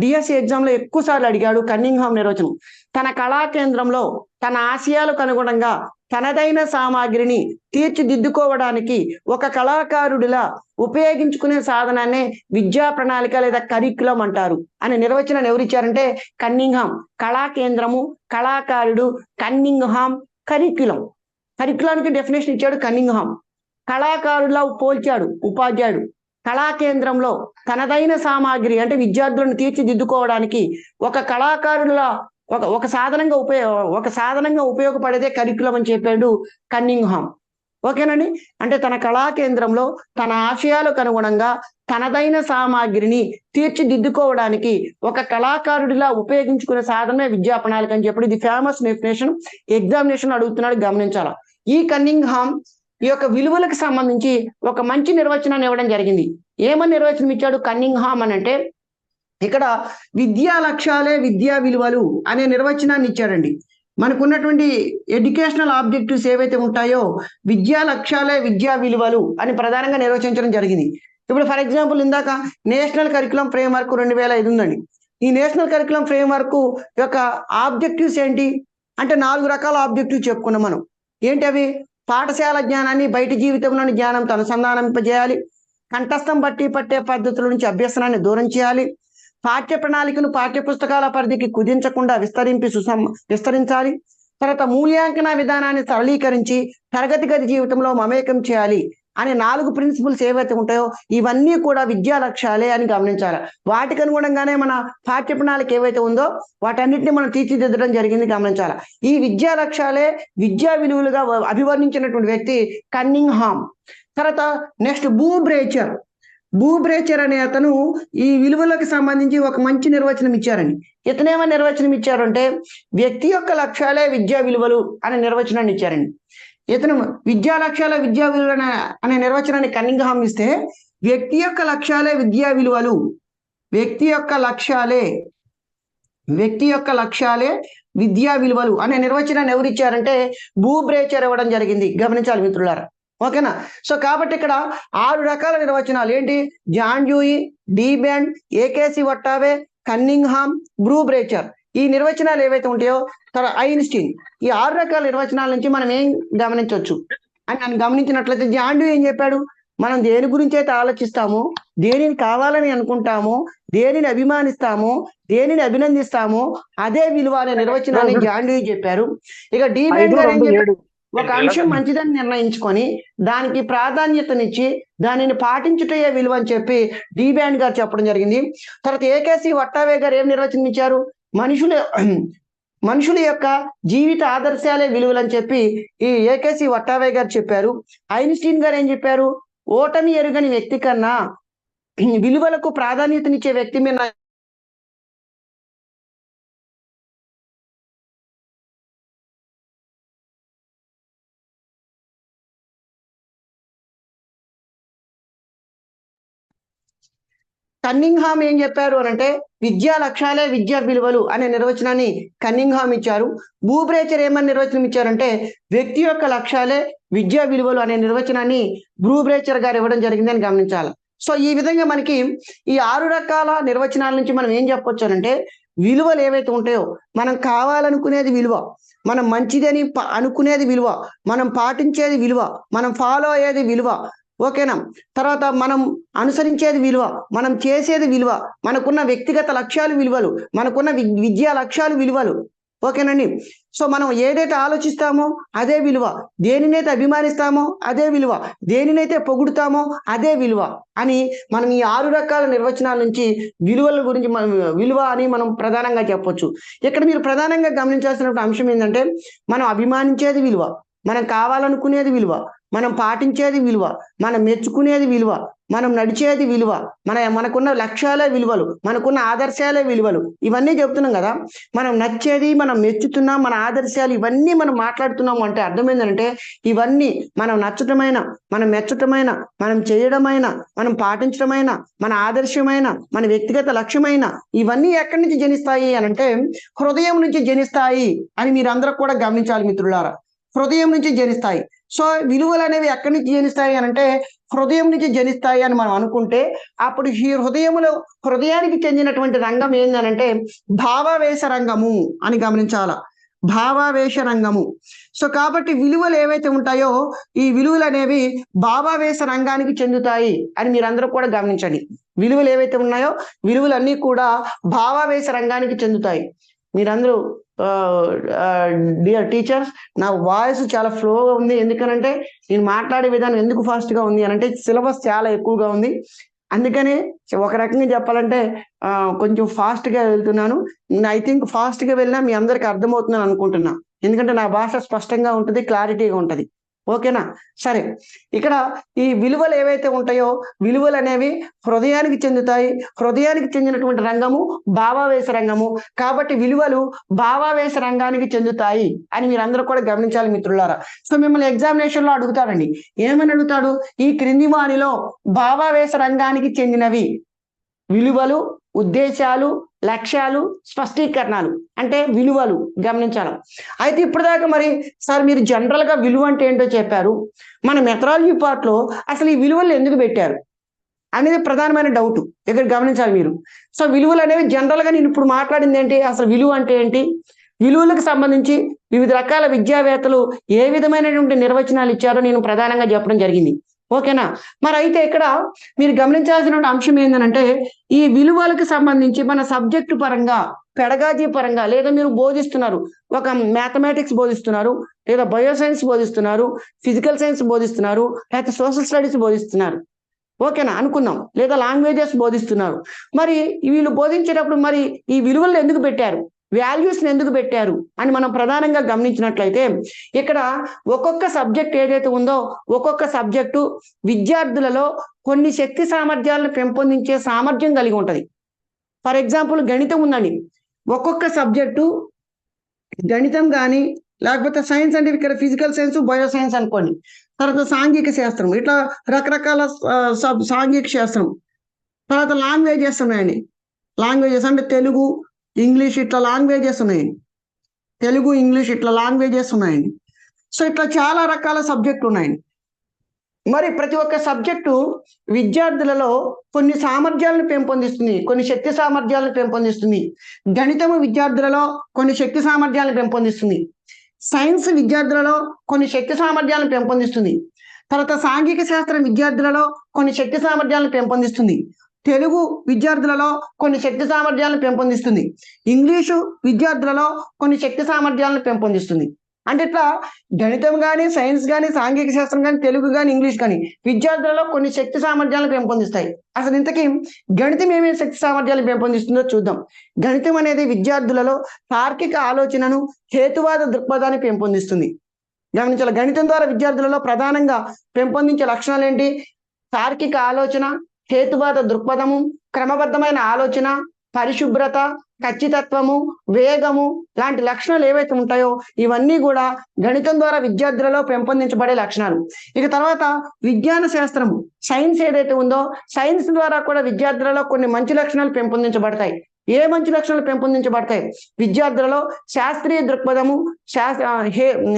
డిఎస్సి ఎగ్జామ్ లో ఎక్కువ సార్లు అడిగాడు కన్నింగ్హామ్ నిర్వచనం. తన కళా కేంద్రంలో తన ఆశయాలకు అనుగుణంగా తనదైన సామాగ్రిని తీర్చిదిద్దుకోవడానికి ఒక కళాకారుడిలా ఉపయోగించుకునే సాధనాన్ని విద్యా ప్రణాళిక లేదా కరిక్యులం అంటారు అనే నిర్వచనాన్ని ఎవరిచ్చారంటే కన్నింగ్హామ్. కళా కేంద్రము, కళాకారుడు, కన్నింగ్హామ్, కరిక్యులానికి డెఫినేషన్ ఇచ్చాడు కన్నింగ్హామ్. కళాకారులా పోల్చాడు ఉపాధ్యాయుడు. కళా కేంద్రంలో తనదైన సామాగ్రి అంటే విద్యార్థులను తీర్చిదిద్దుకోవడానికి ఒక కళాకారులా ఒక సాధనంగా ఉపయోగపడేదే కరిక్యులం అని చెప్పాడు కన్నింగ్హామ్. ఓకేనండి. అంటే తన కళా కేంద్రంలో తన ఆశయాలకు అనుగుణంగా తనదైన సామాగ్రిని తీర్చిదిద్దుకోవడానికి ఒక కళాకారుడిలా ఉపయోగించుకునే సాధనమే విద్యా ప్రణాళిక అని చెప్పి ఇది ఫేమస్ డెఫినేషన్, ఎగ్జామినేషన్ అడుగుతున్నాడు, గమనించాలా. ఈ కన్నింగ్హామ్ ఈ యొక్క విలువలకు సంబంధించి ఒక మంచి నిర్వచనాన్ని ఇవ్వడం జరిగింది. ఏమని నిర్వచనం ఇచ్చాడు కన్నింగ్హామ్ అని అంటే, ఇక్కడ విద్యా లక్ష్యాలే విద్యా విలువలు అనే నిర్వచనాన్ని ఇచ్చాడండి. మనకున్నటువంటి ఎడ్యుకేషనల్ ఆబ్జెక్టివ్స్ ఏవైతే ఉంటాయో విద్యా లక్ష్యాలే విద్యా విలువలు అని ప్రధానంగా నిర్వచించడం జరిగింది. ఇప్పుడు ఫర్ ఎగ్జాంపుల్ ఇందాక నేషనల్ కరికులం ఫ్రేమ్వర్క్ 2005 ఉందండి. ఈ నేషనల్ కరికులం ఫ్రేమ్వర్క్ యొక్క ఆబ్జెక్టివ్స్ ఏంటి అంటే 4 రకాల ఆబ్జెక్టివ్స్ చెప్పుకున్నాం మనం. ఏంటి అవి? పాఠశాల జ్ఞానాన్ని బయట జీవితంలోని జ్ఞానంతో అనుసంధానింపజేయాలి, కంఠస్థం బట్టి పట్టే పద్ధతుల నుంచి అభ్యసనాన్ని దూరం చేయాలి, పాఠ్య ప్రణాళికను పాఠ్య పుస్తకాల పరిధికి కుదించకుండా విస్తరించాలి. తర్వాత మూల్యాంకన విధానాన్ని సరళీకరించి తరగతి గది జీవితంలో మమేకం చేయాలి అనే 4 ప్రిన్సిపల్స్ ఏవైతే ఉంటాయో ఇవన్నీ కూడా విద్యా లక్ష్యాలే అని గమనించాలి. వాటికి అనుగుణంగానే మన పాఠ్య ప్రణాళిక ఏవైతే ఉందో వాటన్నిటిని మనం తీర్చిదిద్దడం జరిగింది గమనించాలి. ఈ విద్యా లక్ష్యాలే విద్యా విలువలుగా అభివర్ణించినటువంటి వ్యక్తి కన్నింగ్హామ్. తర్వాత నెక్స్ట్ బూబ్రేచర్ అనే అతను ఈ విలువలకు సంబంధించి ఒక మంచి నిర్వచనం ఇచ్చారండి. ఇతనేమో నిర్వచనం ఇచ్చారంటే వ్యక్తి యొక్క లక్ష్యాలే విద్యా విలువలు అనే నిర్వచనాన్ని ఇచ్చారండి. ఇతను విద్యా లక్ష్యాల విద్యా విలువలు అనే నిర్వచనాన్ని కన్నింగ్హామ్ ఇస్తే వ్యక్తి యొక్క లక్ష్యాలే విద్యా విలువలు, వ్యక్తి యొక్క లక్ష్యాలే విద్యా విలువలు అనే నిర్వచనాన్ని ఎవరు ఇచ్చారంటే బూబ్రేచర్ ఇవ్వడం జరిగింది. గమనించాలి మిత్రులారా. ఓకేనా? సో కాబట్టి ఇక్కడ 6 రకాల నిర్వచనాలు ఏంటి? జాన్ డ్యూయి, డీబెండ్, ఏకేసి వట్టావే, కన్నింగ్హామ్, బూబ్రేచర్ ఈ నిర్వచనాలు ఏవైతే ఉంటాయో తర్వాత ఐన్స్టీన్ ఈ 6 రకాల నిర్వచనాల నుంచి మనం ఏం గమనించవచ్చు అని నన్ను గమనించినట్లయితే జాన్ డ్యూయి ఏం చెప్పాడు? మనం దేని గురించి అయితే ఆలోచిస్తామో, దేనిని కావాలని అనుకుంటామో, దేనిని అభిమానిస్తామో, దేనిని అభినందిస్తామో అదే విలువ అనే నిర్వచనాన్ని జాన్ డ్యూయి చెప్పారు. ఇక డీబెండ్ గారు ఏం చెప్పారు? ఒక అంశం మంచిదని నిర్ణయించుకొని దానికి ప్రాధాన్యతనిచ్చి దానిని పాటించుటయే విలువ అని చెప్పి డీబెండ్ గారు చెప్పడం జరిగింది. తర్వాత ఏకేసి వట్టావే గారు ఏం నిర్వచనం ఇచ్చారు? మనుషుల యొక్క జీవిత ఆదర్శాలే విలువలు అని చెప్పి ఈ ఏకేసి వట్టావే గారు చెప్పారు. ఐన్స్టీన్ గారు ఏం చెప్పారు? ఓటమి ఎరుగని వ్యక్తి కన్నా విలువలకు ప్రాధాన్యతనిచ్చే వ్యక్తి మీద కన్నింగ్హామ్ ఏం చెప్పారు అని అంటే విద్యా లక్ష్యాలే విద్యా విలువలు అనే నిర్వచనాన్ని కన్నింగ్హామ్ ఇచ్చారు. బూబ్రేచర్ ఏమని నిర్వచనం ఇచ్చారంటే వ్యక్తి యొక్క లక్ష్యాలే విద్యా విలువలు అనే నిర్వచనాన్ని బూబ్రేచర్ గారు ఇవ్వడం జరిగిందని గమనించాలి. సో ఈ విధంగా మనకి ఈ 6 రకాల నిర్వచనాల నుంచి మనం ఏం చెప్పొచ్చు అంటే విలువలు ఏవైతే ఉంటాయో మనం కావాలనుకునేది విలువ, మనం మంచిదని అనుకునేది విలువ, మనం పాటించేది విలువ, మనం ఫాలో అయ్యేది విలువ. ఓకేనా? తర్వాత మనం అనుసరించేది విలువ, మనం చేసేది విలువ, మనకున్న వ్యక్తిగత లక్ష్యాలు విలువలు, మనకున్న విద్యా లక్ష్యాలు విలువలు. ఓకేనండి? సో మనం ఏదైతే ఆలోచిస్తామో అదే విలువ, దేనినైతే అభిమానిస్తామో అదే విలువ, దేనినైతే పొగుడుతామో అదే విలువ అని మనం ఈ 6 రకాల నిర్వచనాల నుంచి విలువల గురించి విలువ అని మనం ప్రధానంగా చెప్పొచ్చు. ఇక్కడ మీరు ప్రధానంగా గమనించాల్సిన అంశం ఏంటంటే మనం అభిమానించేది విలువ, మనం కావాలనుకునేది విలువ, మనం పాటించేది విలువ, మనం మెచ్చుకునేది విలువ, మనం నడిచేది విలువ, మనకున్న లక్ష్యాలే విలువలు, మనకున్న ఆదర్శాలే విలువలు. ఇవన్నీ చెప్తున్నాం కదా. మనం నచ్చేది, మనం మెచ్చుతున్నాం, మన ఆదర్శాలు ఇవన్నీ మనం మాట్లాడుతున్నాము అంటే అర్థం ఏంటంటే ఇవన్నీ మనం నచ్చటమైన, మనం మెచ్చటమైన, మనం చేయడమైన, మనం పాటించడమైన, మన ఆదర్శమైన, మన వ్యక్తిగత లక్ష్యమైన ఇవన్నీ ఎక్కడి నుంచి జనిస్తాయి అని అంటే హృదయం నుంచి జనిస్తాయి అని మీరు అందరూ కూడా గమనించాలి మిత్రులారా. హృదయం నుంచి జనిస్తాయి. సో విలువలు అనేవి ఎక్కడి నుంచి జనిస్తాయి అని అంటే హృదయం నుంచి జనిస్తాయి అని మనం అనుకుంటే అప్పుడు ఈ హృదయానికి చెందినటువంటి రంగం ఏంటంటే భావావేశ రంగము అని గమనించాల. భావావేశ రంగము. సో కాబట్టి విలువలు ఏవైతే ఉంటాయో ఈ విలువలు అనేవి భావావేశ రంగానికి చెందుతాయి అని మీరందరూ కూడా గమనించండి. విలువలు ఏవైతే ఉన్నాయో విలువలన్నీ కూడా భావావేశ రంగానికి చెందుతాయి. మీరందరూ డియర్ టీచర్స్, నా వాయిస్ చాలా ఫ్లోగా ఉంది. ఎందుకనంటే నేను మాట్లాడే విధానం ఎందుకు ఫాస్ట్గా ఉంది అని అంటే సిలబస్ చాలా ఎక్కువగా ఉంది. అందుకని ఒక రకంగా చెప్పాలంటే కొంచెం ఫాస్ట్గా వెళ్తున్నాను. ఐ థింక్ ఫాస్ట్గా వెళ్ళినా మీ అందరికి అర్థమవుతుందని అనుకుంటున్నా. ఎందుకంటే నా భాష స్పష్టంగా ఉంటుంది, క్లారిటీగా ఉంటుంది. ఓకేనా? సరే, ఇక్కడ ఈ విలువలు ఏవైతే ఉంటాయో విలువలు అనేవి హృదయానికి చెందుతాయి. హృదయానికి చెందినటువంటి రంగము భావావేశ రంగము. కాబట్టి విలువలు భావావేశ రంగానికి చెందుతాయి అని మీరందరూ కూడా గమనించాలి మిత్రులారా. సో మిమ్మల్ని ఎగ్జామినేషన్ లో అడుగుతాడండి. ఏమని అడుగుతాడు? ఈ క్రింది వానిలో భావావేశ రంగానికి చెందినవి విలువలు, ఉద్దేశాలు, లక్ష్యాలు, స్పష్టీకరణలు అంటే విలువలు గమనించాలి. అయితే ఇప్పటిదాకా మరి సార్ మీరు జనరల్ గా విలువ అంటే ఏంటో చెప్పారు, మన మెథడాలజీ పార్ట్ లో అసలు ఈ విలువలు ఎందుకు పెట్టారు అనేది ప్రధానమైన డౌట్ ఇక్కడ గమనించాలి మీరు. సో విలువలు అనేవి జనరల్ గా నేను ఇప్పుడు మాట్లాడింది ఏంటి, అసలు విలువ అంటే ఏంటి, విలువలకు సంబంధించి వివిధ రకాల విద్యావేత్తలు ఏ విధమైనటువంటి నిర్వచనాలు ఇచ్చారో నేను ప్రధానంగా చెప్పడం జరిగింది. ఓకేనా? మరి అయితే ఇక్కడ మీరు గమనించాల్సిన అంశం ఏంటంటే ఈ విలువలకు సంబంధించి మన సబ్జెక్టు పరంగా, పెడగాజీ పరంగా, లేదా మీరు బోధిస్తున్నారు, ఒక మ్యాథమెటిక్స్ బోధిస్తున్నారు, లేదా బయోసైన్స్ బోధిస్తున్నారు, ఫిజికల్ సైన్స్ బోధిస్తున్నారు, లేకపోతే సోషల్ స్టడీస్ బోధిస్తున్నారు, ఓకేనా అనుకుందాం, లేదా లాంగ్వేజెస్ బోధిస్తున్నారు. మరి వీళ్ళు బోధించేటప్పుడు మరి ఈ విలువలను ఎందుకు పెట్టారు, వాల్యూస్ని ఎందుకు పెట్టారు అని మనం ప్రధానంగా గమనించినట్లయితే ఇక్కడ ఒక్కొక్క సబ్జెక్ట్ ఏదైతే ఉందో ఒక్కొక్క సబ్జెక్టు విద్యార్థులలో కొన్ని శక్తి సామర్థ్యాలను పెంపొందించే సామర్థ్యం కలిగి ఉంటుంది. ఫర్ ఎగ్జాంపుల్ గణితం ఉందండి, ఒక్కొక్క సబ్జెక్టు గణితం కానీ లేకపోతే సైన్స్ అంటే ఇక్కడ ఫిజికల్ సైన్స్, బయో సైన్స్ అనుకోండి, తర్వాత సాంఘిక శాస్త్రం, ఇట్లా రకరకాల సాంఘిక శాస్త్రం, తర్వాత లాంగ్వేజెస్ ఉన్నాయండి, లాంగ్వేజెస్ అంటే తెలుగు, ఇంగ్లీష్, ఇట్లా లాంగ్వేజెస్ ఉన్నాయండి, తెలుగు, ఇంగ్లీష్ ఇట్లా లాంగ్వేజెస్ ఉన్నాయండి. సో ఇట్లా చాలా రకాల సబ్జెక్టులు ఉన్నాయండి. మరి ప్రతి ఒక్క సబ్జెక్టు విద్యార్థులలో కొన్ని సామర్థ్యాలను పెంపొందిస్తుంది, కొన్ని శక్తి సామర్థ్యాలను పెంపొందిస్తుంది. గణితము విద్యార్థులలో కొన్ని శక్తి సామర్థ్యాలను పెంపొందిస్తుంది, సైన్స్ విద్యార్థులలో కొన్ని శక్తి సామర్థ్యాలను పెంపొందిస్తుంది, తర్వాత సాంఘిక శాస్త్రం విద్యార్థులలో కొన్ని శక్తి సామర్థ్యాలను పెంపొందిస్తుంది, తెలుగు విద్యార్థులలో కొన్ని శక్తి సామర్థ్యాలను పెంపొందిస్తుంది, ఇంగ్లీషు విద్యార్థులలో కొన్ని శక్తి సామర్థ్యాలను పెంపొందిస్తుంది. అంటే ఇట్లా గణితం కానీ, సైన్స్ కానీ, సాంఘిక శాస్త్రం కానీ, తెలుగు కానీ, ఇంగ్లీష్ కానీ విద్యార్థులలో కొన్ని శక్తి సామర్థ్యాలను పెంపొందిస్తాయి. అసలు ఇంతకీ గణితం ఏమేమి శక్తి సామర్థ్యాలను పెంపొందిస్తుందో చూద్దాం. గణితం అనేది విద్యార్థులలో తార్కిక ఆలోచనను, హేతువాద దృక్పథాన్ని పెంపొందిస్తుంది. గమనించాలి, గణితం ద్వారా విద్యార్థులలో ప్రధానంగా పెంపొందించే లక్షణాలు ఏంటి? తార్కిక ఆలోచన, హేతువాద దృక్పథము, క్రమబద్ధమైన ఆలోచన, పరిశుభ్రత, ఖచ్చితత్వము, వేగము లాంటి లక్షణాలు ఏవైతే ఉంటాయో ఇవన్నీ కూడా గణితం ద్వారా విద్యార్థులలో పెంపొందించబడే లక్షణాలు. ఇక తర్వాత విజ్ఞాన శాస్త్రము, సైన్స్ ఏదైతే ఉందో సైన్స్ ద్వారా కూడా విద్యార్థులలో కొన్ని మంచి లక్షణాలు పెంపొందించబడతాయి. ఏ మంచి లక్షణాలు పెంపొందించబడతాయి? విద్యార్థులలో శాస్త్రీయ దృక్పథము,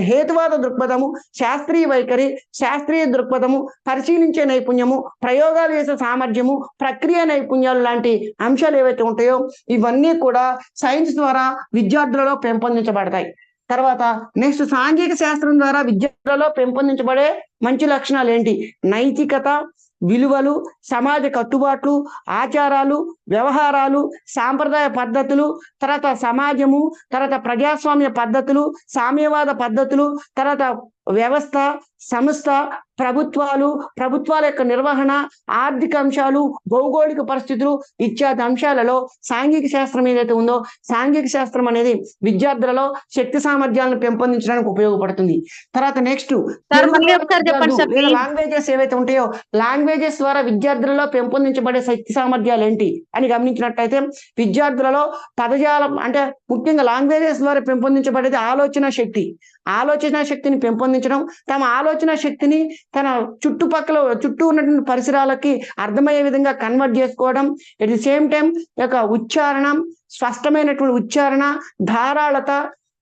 హేతువాద దృక్పథము, శాస్త్రీయ వైఖరి, శాస్త్రీయ దృక్పథము, పరిశీలించే నైపుణ్యము, ప్రయోగాలు చేసే సామర్థ్యము, ప్రక్రియ నైపుణ్యాలు లాంటి అంశాలు ఏవైతే ఉంటాయో ఇవన్నీ కూడా సైన్స్ ద్వారా విద్యార్థులలో పెంపొందించబడతాయి. తర్వాత నెక్స్ట్ సాంఘిక శాస్త్రం ద్వారా విద్యార్థులలో పెంపొందించబడే మంచి లక్షణాలు ఏంటి? నైతికత, విలువలు, సమాజ కట్టుబాట్లు, ఆచారాలు, వ్యవహారాలు, సాంప్రదాయ పద్ధతులు, తర్వాత సమాజము, తర్వాత ప్రజాస్వామ్య పద్ధతులు, సామ్యవాద పద్ధతులు, తర్వాత వ్యవస్థ, సంస్థ, ప్రభుత్వాల యొక్క నిర్వహణ, ఆర్థిక అంశాలు, భౌగోళిక పరిస్థితులు ఇత్యాది అంశాలలో సాంఘిక శాస్త్రం ఏదైతే ఉందో సాంఘిక శాస్త్రం అనేది విద్యార్థులలో శక్తి సామర్థ్యాలను పెంపొందించడానికి ఉపయోగపడుతుంది. తర్వాత నెక్స్ట్ లాంగ్వేజెస్ ఏవైతే ఉంటాయో లాంగ్వేజెస్ ద్వారా విద్యార్థులలో పెంపొందించబడే శక్తి సామర్థ్యాలు ఏంటి అని గమనించినట్లయితే విద్యార్థులలో పదజాలం అంటే ముఖ్యంగా లాంగ్వేజెస్ ద్వారా పెంపొందించబడేది ఆలోచన శక్తిని పెంపొందించడం, తమ ఆలోచన శక్తిని తన చుట్టూ ఉన్నటువంటి పరిసరాలకి అర్థమయ్యే విధంగా కన్వర్ట్ చేసుకోవడం, ఎట్ ది సేమ్ టైం యొక్క ఉచ్చారణ, స్పష్టమైనటువంటి ఉచ్చారణ, ధారాళత,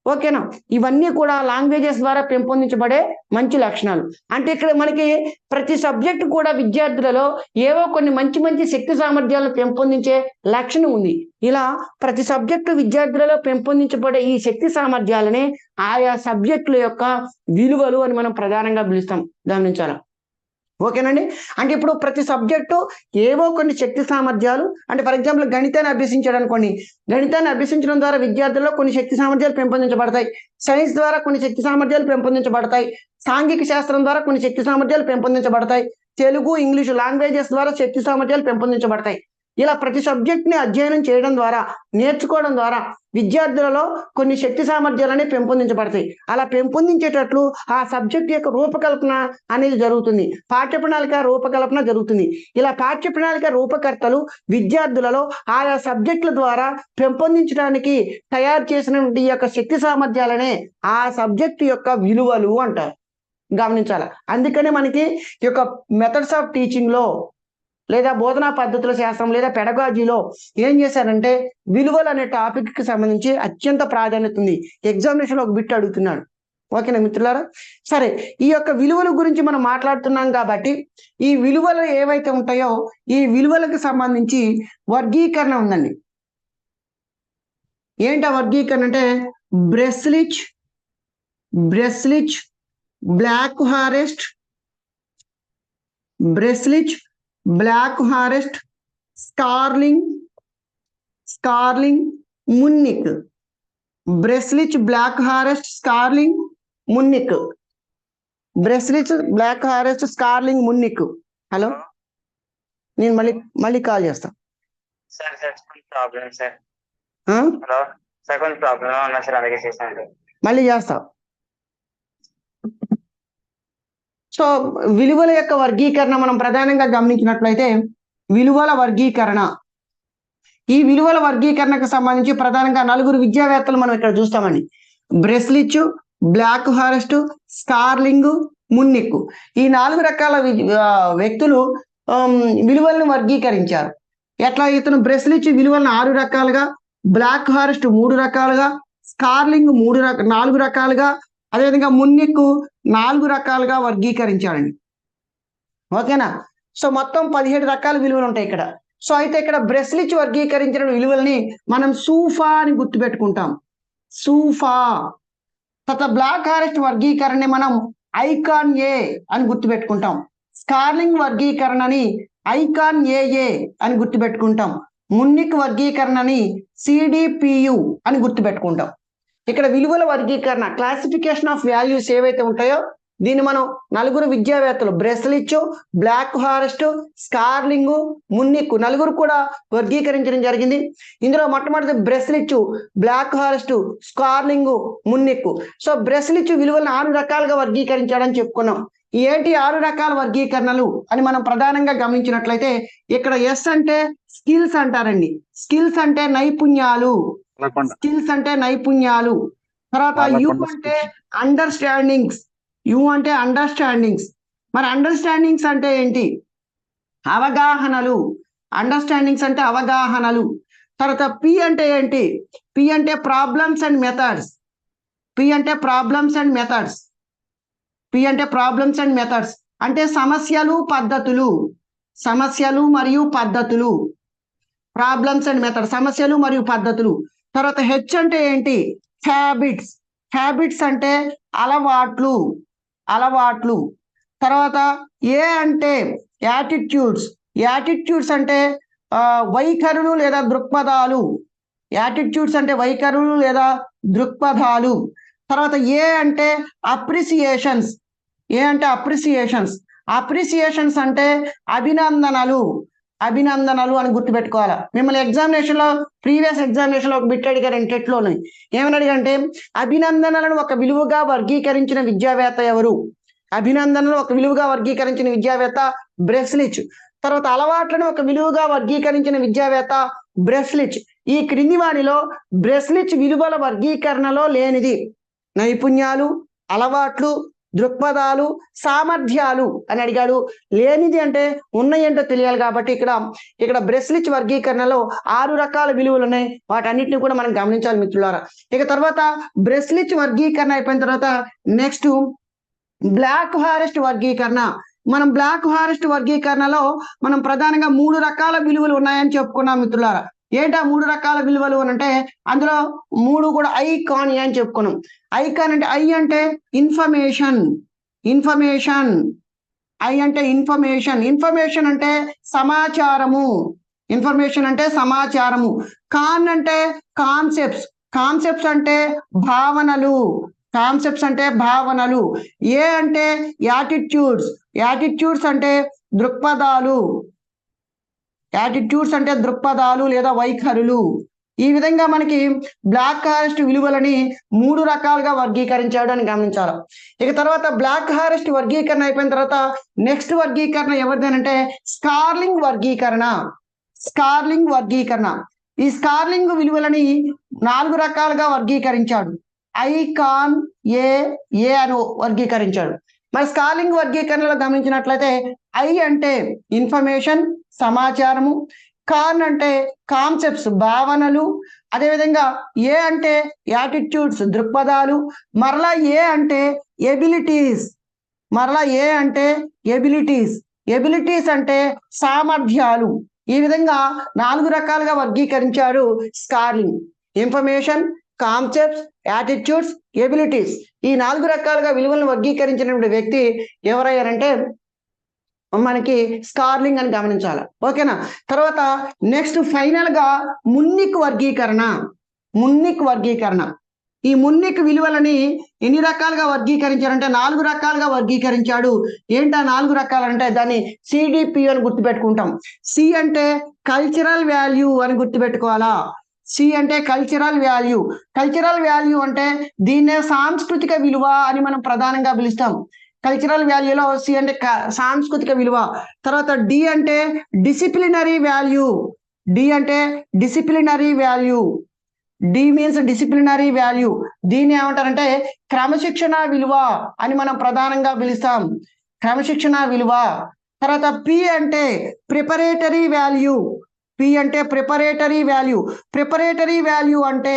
ఓకేనా, ఇవన్నీ కూడా లాంగ్వేజెస్ ద్వారా పెంపొందించబడే మంచి లక్షణాలు. అంటే ఇక్కడ మనకి ప్రతి సబ్జెక్టు కూడా విద్యార్థులలో ఏవో కొన్ని మంచి శక్తి సామర్థ్యాలను పెంపొందించే లక్షణం ఉంది. ఇలా ప్రతి సబ్జెక్టు విద్యార్థులలో పెంపొందించబడే ఈ శక్తి సామర్థ్యాలనే ఆయా సబ్జెక్టుల యొక్క విలువలు అని మనం ప్రధానంగా పిలుస్తాం. గమనించాలి, ఓకేనండి. అంటే ఇప్పుడు ప్రతి సబ్జెక్టు ఏవో కొన్ని శక్తి సామర్థ్యాలు, అంటే ఫర్ ఎగ్జాంపుల్ గణితాన్ని అభ్యసించాడు అనుకోండి, గణితాన్ని అభ్యసించడం ద్వారా విద్యార్థుల్లో కొన్ని శక్తి సామర్థ్యాలు పెంపొందించబడతాయి, సైన్స్ ద్వారా కొన్ని శక్తి సామర్థ్యాలు పెంపొందించబడతాయి, సాంఘిక శాస్త్రం ద్వారా కొన్ని శక్తి సామర్థ్యాలు పెంపొందించబడతాయి, తెలుగు, ఇంగ్లీషు లాంగ్వేజెస్ ద్వారా శక్తి సామర్థ్యాలు పెంపొందించబడతాయి. ఇలా ప్రతి సబ్జెక్ట్ ని అధ్యయనం చేయడం ద్వారా, నేర్చుకోవడం ద్వారా విద్యార్థులలో కొన్ని శక్తి సామర్థ్యాలని పెంపొందించబడతాయి. అలా పెంపొందించేటట్లు ఆ సబ్జెక్ట్ యొక్క రూపకల్పన అనేది జరుగుతుంది, పాఠ్య ప్రణాళిక రూపకల్పన జరుగుతుంది. ఇలా పాఠ్య ప్రణాళిక రూపకర్తలు విద్యార్థులలో ఆయా సబ్జెక్టుల ద్వారా పెంపొందించడానికి తయారు చేసినటువంటి యొక్క శక్తి సామర్థ్యాలనే ఆ సబ్జెక్టు యొక్క విలువలు అంటారు. గమనించాలి. అందుకనే మనకి ఈ యొక్క మెథడ్స్ ఆఫ్ టీచింగ్ లో లేదా బోధనా పద్ధతుల శాస్త్రం లేదా పెడగాజీలో ఏం చేశారంటే విలువలు అనే టాపిక్ కి సంబంధించి అత్యంత ప్రాధాన్యత ఉంది. ఎగ్జామినేషన్ ఒక బిట్ అడుగుతున్నాడు. ఓకేనా మిత్రులారా? సరే, ఈ యొక్క విలువల గురించి మనం మాట్లాడుతున్నాం కాబట్టి ఈ విలువలు ఏవైతే ఉంటాయో ఈ విలువలకు సంబంధించి వర్గీకరణ ఉందండి. ఏంటి ఆ వర్గీకరణ అంటే Breslich, Black Forest, Breslich, Black Forest, Scarling, Munnik. Breslich, Black Forest, Scarling, Munnik. Breslich, Black Forest, Scarling, Munnik. Hello, నేను మళ్ళీ కాల్ చేస్తా sir. Problem sir. Hello sir, కొంచెం ప్రాబ్లం ఉన్నా సార్, అలాగే చేశాను. మళ్ళీ చేస్తా. సో విలువల యొక్క వర్గీకరణ మనం ప్రధానంగా గమనించినట్లయితే విలువల వర్గీకరణ, ఈ విలువల వర్గీకరణకు సంబంధించి ప్రధానంగా 4 విద్యావేత్తలు మనం ఇక్కడ చూస్తామండి. బ్రెస్లిచ్, బ్లాక్ ఫారెస్ట్, స్కార్లింగ్, మున్నిక్. ఈ 4 రకాల వ్యక్తులు విలువలను వర్గీకరించారు. ఎట్లా? ఇతను బ్రెస్లిచ్ విలువలను 6 రకాలుగా, బ్లాక్ ఫారెస్ట్ 3 రకాలుగా, స్కార్లింగ్ 4 రకాలుగా, అదేవిధంగా మున్నిక్ 4 రకాలుగా వర్గీకరించాడండి. ఓకేనా? సో మొత్తం 17 రకాల విలువలు ఉంటాయి ఇక్కడ. సో అయితే ఇక్కడ బ్రెస్లిచ్ వర్గీకరించిన విలువల్ని మనం సూఫా అని గుర్తుపెట్టుకుంటాం. సూఫా. తర్వాత బ్లాక్ ఫారెస్ట్ వర్గీకరణని మనం ఐకాన్ ఏ అని గుర్తుపెట్టుకుంటాం. స్కార్లింగ్ వర్గీకరణని ఐకాన్ ఏఏ అని గుర్తుపెట్టుకుంటాం. మున్నిక్ వర్గీకరణని సిడిపియు అని గుర్తుపెట్టుకుంటాం. ఇక్కడ విలువల వర్గీకరణ, క్లాసిఫికేషన్ ఆఫ్ వాల్యూస్ ఏవైతే ఉంటాయో దీన్ని మనం 4 విద్యావేత్తలు బ్రెస్లిచ్, బ్లాక్ ఫారెస్ట్, స్కార్లింగ్, మున్నిక్ 4 కూడా వర్గీకరించడం జరిగింది. ఇందులో మొట్టమొదటి బ్రెస్లిచ్, బ్లాక్ ఫారెస్ట్, స్కార్లింగ్, మున్నిక్. సో బ్రెస్లిచ్ విలువలను 6 రకాలుగా వర్గీకరించాడని చెప్పుకున్నాం. ఏంటి 6 రకాల వర్గీకరణలు అని మనం ప్రధానంగా గమనించినట్లయితే ఇక్కడ ఎస్ అంటే స్కిల్స్ అంటారండి. స్కిల్స్ అంటే నైపుణ్యాలు. తర్వాత యు అంటే అండర్స్టాండింగ్స్. మరి అండర్స్టాండింగ్స్ అంటే ఏంటి? అవగాహనలు. అండర్స్టాండింగ్స్ అంటే అవగాహనలు. తర్వాత పి అంటే ఏంటి? పి అంటే ప్రాబ్లమ్స్ అండ్ మెథడ్స్. అంటే సమస్యలు మరియు పద్ధతులు. ప్రాబ్లమ్స్ అండ్ మెథడ్స్, సమస్యలు మరియు పద్ధతులు. తర్వాత హెచ్ అంటే ఏంటి? హ్యాబిట్స్ అంటే అలవాట్లు. తర్వాత ఏ అంటే యాటిట్యూడ్స్ అంటే వైఖరులు లేదా దృక్పథాలు. తర్వాత ఏ అంటే అప్రిసియేషన్స్ అంటే అభినందనలు అని గుర్తుపెట్టుకోవాలి. మిమ్మల్ని ప్రీవియస్ ఎగ్జామినేషన్ లో ఒక బిట్ అడిగారు టెట్లోని. ఏమని అడిగంటే అభినందనలను ఒక విలువగా వర్గీకరించిన విద్యావేత్త ఎవరు? బ్రెస్లిచ్. తర్వాత అలవాట్లను ఒక విలువగా వర్గీకరించిన విద్యావేత్త బ్రెస్లిచ్. ఈ క్రింది వానిలో బ్రెస్లిచ్ విలువల వర్గీకరణలో లేనిది నైపుణ్యాలు, అలవాట్లు, దృక్పథాలు, సామర్థ్యాలు అని అడిగాడు. లేనిది అంటే ఉన్నాయంటో తెలియాలి కాబట్టి ఇక్కడ బ్రెస్లిచ్ వర్గీకరణలో 6 రకాల విలువలు ఉన్నాయి. వాటన్నిటిని కూడా మనం గమనించాలి మిత్రులారా. ఇక తర్వాత బ్రెస్లిచ్ వర్గీకరణ అయిపోయిన తర్వాత నెక్స్ట్ బ్లాక్ ఫారెస్ట్ వర్గీకరణ. మనం బ్లాక్ ఫారెస్ట్ వర్గీకరణలో మనం ప్రధానంగా 3 రకాల విలువలు ఉన్నాయని చెప్పుకున్నాం మిత్రులారా. ఏంటా 3 రకాల విలువలు అని అంటే అందులో 3 కూడా ఐకాన్ ఏ అని చెప్పుకున్నాం. ఐకాన్ అంటే ఐ అంటే ఇన్ఫర్మేషన్. ఇన్ఫర్మేషన్ అంటే సమాచారము. కాన్ అంటే కాన్సెప్ట్స్ అంటే భావనలు. ఏ అంటే యాటిట్యూడ్స్ అంటే దృక్పథాలు లేదా వైఖరులు. ఈ విధంగా మనకి బ్లాక్ ఫారెస్ట్ విలువలని 3 రకాలుగా వర్గీకరించాడు అని గమనించాలి. ఇక తర్వాత బ్లాక్ ఫారెస్ట్ వర్గీకరణ అయిపోయిన తర్వాత నెక్స్ట్ వర్గీకరణ ఎవరిదేనంటే స్కార్లింగ్ వర్గీకరణ. ఈ స్కార్లింగ్ విలువలని 4 రకాలుగా వర్గీకరించాడు. ఐకాన్ ఏ అని వర్గీకరించాడు. మరి స్కార్లింగ్ వర్గీకరణలో గమనించినట్లయితే ఐ అంటే ఇన్ఫర్మేషన్ సమాచారము, కాన్ అంటే కాన్సెప్ట్స్ భావనలు, అదేవిధంగా ఏ అంటే యాటిట్యూడ్స్ దృక్పథాలు, మరలా ఏ అంటే ఎబిలిటీస్ అంటే సామర్థ్యాలు. ఈ విధంగా 4 రకాలుగా వర్గీకరించాడు Scarling. Information, concepts, attitudes, abilities. ఈ 4 రకాలుగా విలువలను వర్గీకరించినటువంటి వ్యక్తి ఎవరయ్యారంటే మనకి స్కార్లింగ్ అని గమనించాలి. ఓకేనా? తర్వాత నెక్స్ట్ ఫైనల్ గా మున్నిక్ వర్గీకరణ. మున్నిక్ వర్గీకరణ. ఈ మున్నిక్ విలువలని ఎన్ని రకాలుగా వర్గీకరించారంటే 4 రకాలుగా వర్గీకరించాడు. ఏంటా 4 రకాలంటే దాన్ని సిడిపి అని గుర్తుపెట్టుకుంటాం. సి అంటే కల్చరల్ వాల్యూ అని గుర్తుపెట్టుకోవాలా. సి అంటే కల్చరల్ వాల్యూ. కల్చరల్ వాల్యూ అంటే దీన్నే సాంస్కృతిక విలువ అని మనం ప్రధానంగా పిలుస్తాం. కల్చరల్ వాల్యూలో సి అంటే సాంస్కృతిక విలువ. తర్వాత డి అంటే డిసిప్లినరీ వాల్యూ. డి అంటే disciplinary value. D means disciplinary value. దీన్ని ఏమంటారంటే క్రమశిక్షణ విలువ అని మనం ప్రధానంగా పిలుస్తాం. క్రమశిక్షణ విలువ. తర్వాత పి అంటే ప్రిపరేటరీ వాల్యూ. పి అంటే ప్రిపరేటరీ వాల్యూ. ప్రిపరేటరీ వాల్యూ అంటే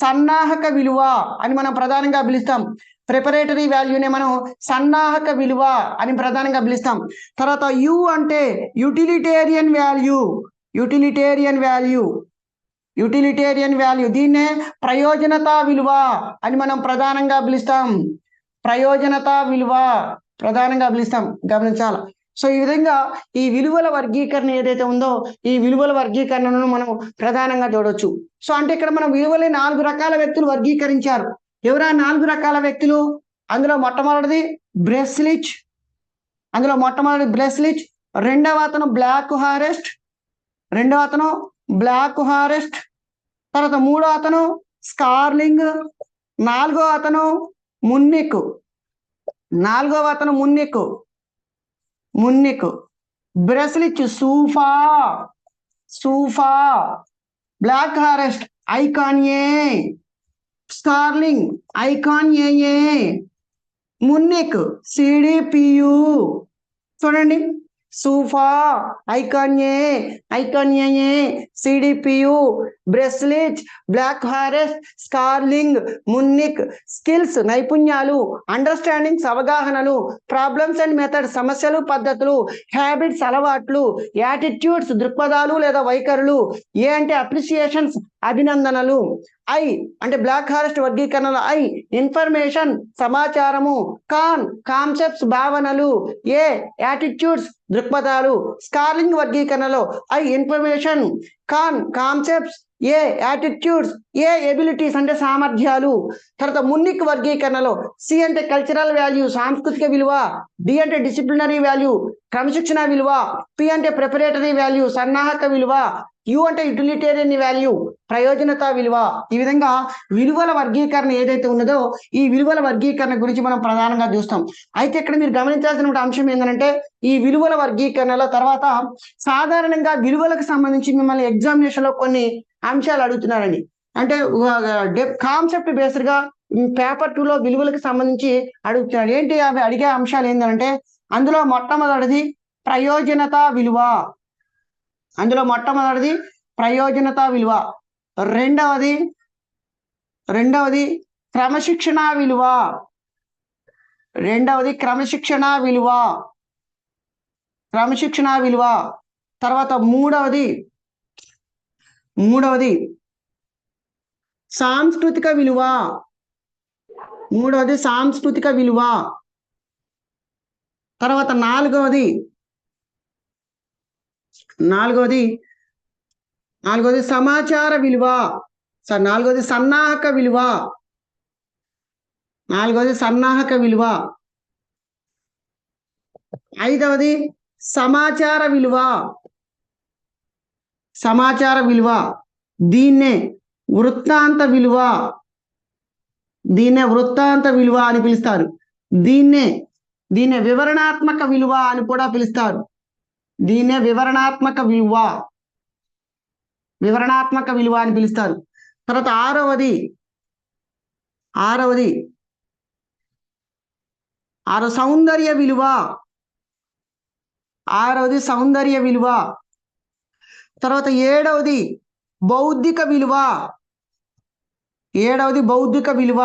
సన్నాహక విలువ అని మనం ప్రధానంగా పిలుస్తాం. ప్రిపరేటరీ వాల్యూనే మనం సన్నాహక విలువ అని ప్రధానంగా పిలుస్తాం. తర్వాత యు అంటే utilitarian value. Utilitarian value. Utilitarian value. దీన్నే ప్రయోజనత విలువ అని మనం ప్రధానంగా పిలుస్తాం. ప్రయోజనత విలువ ప్రధానంగా పిలుస్తాం. గమనించాలి. సో ఈ విధంగా ఈ విలువల వర్గీకరణ ఏదైతే ఉందో ఈ విలువల వర్గీకరణను మనం ప్రధానంగా చూడవచ్చు. సో అంటే ఇక్కడ మనం విలువలే 4 రకాల వ్యక్తులు వర్గీకరించారు. ఎవరా 4 రకాల వ్యక్తులు? అందులో మొట్టమొదటిది బ్రెస్లిచ్. అందులో మొట్టమొదటి బ్రెస్లిచ్. రెండవ అతను బ్లాక్ హారెస్ట్. రెండవ అతను బ్లాక్ హారెస్ట్. తర్వాత మూడో అతను స్కార్లింగ్. నాలుగో అతను మున్నిక్. నాలుగవ అతను మున్నిక్. మున్నిక్. బ్రెస్లిచ్ సూఫా. సూఫా. బ్లాక్ హారెస్ట్ ఐకాన్యే. స్కార్లింగ్ ఐకాన్యే. మున్నిక్ సిడిపియు. చూడండి, సూఫా, ఐకాన్యే, ఐకాన్యే, సిడిపియు, బ్రెస్లిచ్, బ్లాక్ హారెస్ట్, స్కార్లింగ్, మున్నిక్. స్కిల్స్ నైపుణ్యాలు, అండర్స్టాండింగ్స్ అవగాహనలు, ప్రాబ్లమ్స్ అండ్ మెథడ్స్ సమస్యలు పద్ధతులు, హ్యాబిట్స్ అలవాట్లు, యాటిట్యూడ్స్ దృక్పథాలు లేదా వైఖరులు. ఏ అంటే అప్రిసియేషన్స్ అభినందనలు. ఐ అంటే బ్లాక్ హారెస్ట్ వర్గీకరణలో ఐ ఇన్ఫర్మేషన్ సమాచారము. కాన్ కాన్సెప్ట్స్ భావనలు. ఏ యాటిట్యూడ్స్ దృక్పథాలు. స్కార్లింగ్ వర్గీకరణలో I information, con concepts, A attitudes, A abilities అంటే సామర్థ్యాలు. తర్వాత మున్నిక్ వర్గీకరణలో సి అంటే కల్చరల్ వాల్యూ సాంస్కృతిక విలువ. డి అంటే డిసిప్లినరీ వాల్యూ క్రమశిక్షణ విలువ. పి అంటే ప్రిపరేటరీ వాల్యూ సన్నాహక విలువ. యు అంటే యూటిలిటేరియన్ వాల్యూ ప్రయోజనత విలువ. ఈ విధంగా విలువల వర్గీకరణ ఏదైతే ఉన్నదో ఈ విలువల వర్గీకరణ గురించి మనం ప్రధానంగా చూస్తాం. అయితే ఇక్కడ మీరు గమనించాల్సిన అంశం ఏంటంటే ఈ విలువల వర్గీకరణలో తర్వాత సాధారణంగా విలువలకు సంబంధించి మిమ్మల్ని ఎగ్జామినేషన్ లో కొన్ని అంశాలు అడుగుతున్నారండి. అంటే కాన్సెప్ట్ బేస్డ్ గా పేపర్ 2 లో విలువలకు సంబంధించి అడుగుతున్నాడు. ఏంటి అవి అడిగే అంశాలు ఏంటంటే అందులో మొట్టమొదటిది ప్రయోజనత విలువ. అందులో మొట్టమొదటిది ప్రయోజనత విలువ. రెండవది క్రమశిక్షణ విలువ. రెండవది క్రమశిక్షణ విలువ. క్రమశిక్షణ విలువ. తర్వాత మూడవది సాంస్కృతిక విలువ. మూడవది సాంస్కృతిక విలువ. తర్వాత నాలుగవది సమాచార విలువ. నాలుగవది సన్నాహక విలువ. సన్నాహక విలువ. ఐదవది సమాచార విలువ. సమాచార విలువ. దీన్నే వృత్తాంత విలువ. వృత్తాంత విలువ అని పిలుస్తారు. దీన్నే వివరణాత్మక విలువ అని కూడా పిలుస్తారు. దీన్నే వివరణాత్మక విలువ అని పిలుస్తారు. తర్వాత ఆరవది సౌందర్య విలువ. సౌందర్య విలువ. తర్వాత ఏడవది బౌద్ధిక విలువ. బౌద్ధిక విలువ.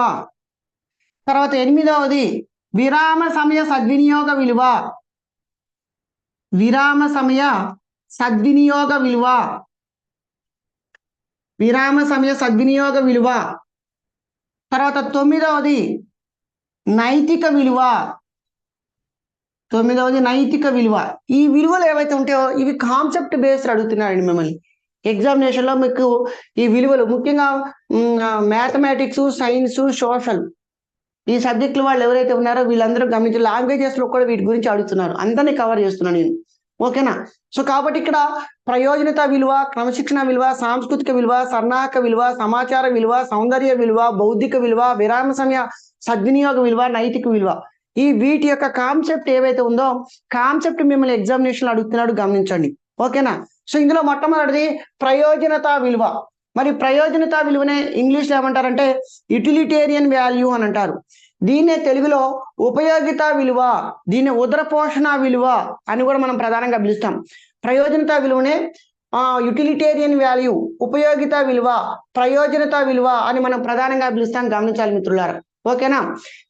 తర్వాత ఎనిమిదవది విరామ సమయ సద్వినియోగ విలువ. విరామ సమయ సద్వినియోగ విలువ. విరామ సమయ సద్వినియోగ విలువ. తర్వాత తొమ్మిదవది నైతిక విలువ. 9వది నైతిక విలువ. ఈ విలువలు ఏవైతే ఉంటాయో ఇవి కాన్సెప్ట్ బేస్డ్ అడుగుతున్నారండి మిమ్మల్ని ఎగ్జామినేషన్ లో. మీకు ఈ విలువలు ముఖ్యంగా మ్యాథమెటిక్స్, సైన్స్, సోషల్ ఈ సబ్జెక్టులు వాళ్ళు ఎవరైతే ఉన్నారో వీళ్ళందరూ గమనించి లాంగ్వేజెస్ లో కూడా వీటి గురించి అడుగుతున్నారు. అందరినీ కవర్ చేస్తున్నాను నేను. ఓకేనా? సో కాబట్టి ఇక్కడ ప్రయోజనత విలువ, క్రమశిక్షణ విలువ, సాంస్కృతిక విలువ, సన్నాహక విలువ, సమాచార విలువ, సౌందర్య విలువ, బౌద్ధిక విలువ, విరామ సమయ సద్వినియోగ విలువ, నైతిక విలువ, ఈ వీటి యొక్క కాన్సెప్ట్ ఏవైతే ఉందో కాన్సెప్ట్ మిమ్మల్ని ఎగ్జామినేషన్ అడుగుతున్నాడు, గమనించండి. ఓకేనా? సో ఇందులో మొట్టమొదటిది ప్రయోజనత విలువ. మరి ప్రయోజనత విలువనే ఇంగ్లీష్ లో ఏమంటారంటే యుటిలిటేరియన్ వాల్యూ అని అంటారు. దీన్నే తెలుగులో ఉపయోగిత విలువ, దీన్ని ఉదర పోషణ విలువ అని కూడా మనం ప్రధానంగా పిలుస్తాం. ప్రయోజనత విలువనే యుటిలిటేరియన్ వాల్యూ, ఉపయోగిత విలువ, ప్రయోజనత విలువ అని మనం ప్రధానంగా పిలుస్తాం. గమనించాలి మిత్రులారా. ఓకేనా?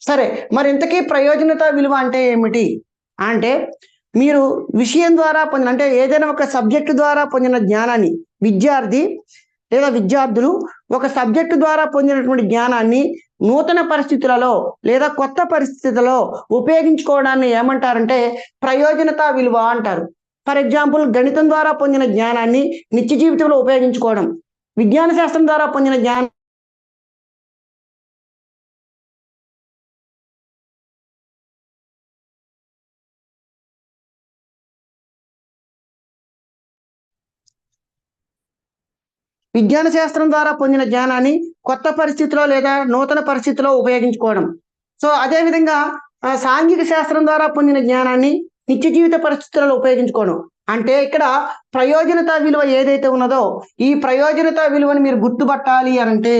సరే, మరి ఇంతకీ ప్రయోజనత విలువ అంటే ఏమిటి అంటే మీరు విషయం ద్వారా పొందిన అంటే ఏదైనా ఒక సబ్జెక్టు ద్వారా పొందిన జ్ఞానాన్ని విద్యార్థి లేదా విద్యార్థులు ఒక సబ్జెక్టు ద్వారా పొందినటువంటి జ్ఞానాన్ని నూతన పరిస్థితులలో లేదా కొత్త పరిస్థితులలో ఉపయోగించుకోవడాన్ని ఏమంటారంటే ప్రయోజనత విలువ అంటారు. ఫర్ ఎగ్జాంపుల్, గణితం ద్వారా పొందిన జ్ఞానాన్ని నిత్య జీవితంలో ఉపయోగించుకోవడం, విజ్ఞాన శాస్త్రం ద్వారా పొందిన జ్ఞానం విజ్ఞాన శాస్త్రం ద్వారా పొందిన జ్ఞానాన్ని కొత్త పరిస్థితిలో లేదా నూతన పరిస్థితిలో ఉపయోగించుకోవడం. సో అదేవిధంగా సాంఘిక శాస్త్రం ద్వారా పొందిన జ్ఞానాన్ని నిత్య జీవిత పరిస్థితులలో ఉపయోగించుకోవడం. అంటే ఇక్కడ ప్రయోజనత విలువ ఏదైతే ఉన్నదో ఈ ప్రయోజనత విలువని మీరు గుర్తుపట్టాలి అంటే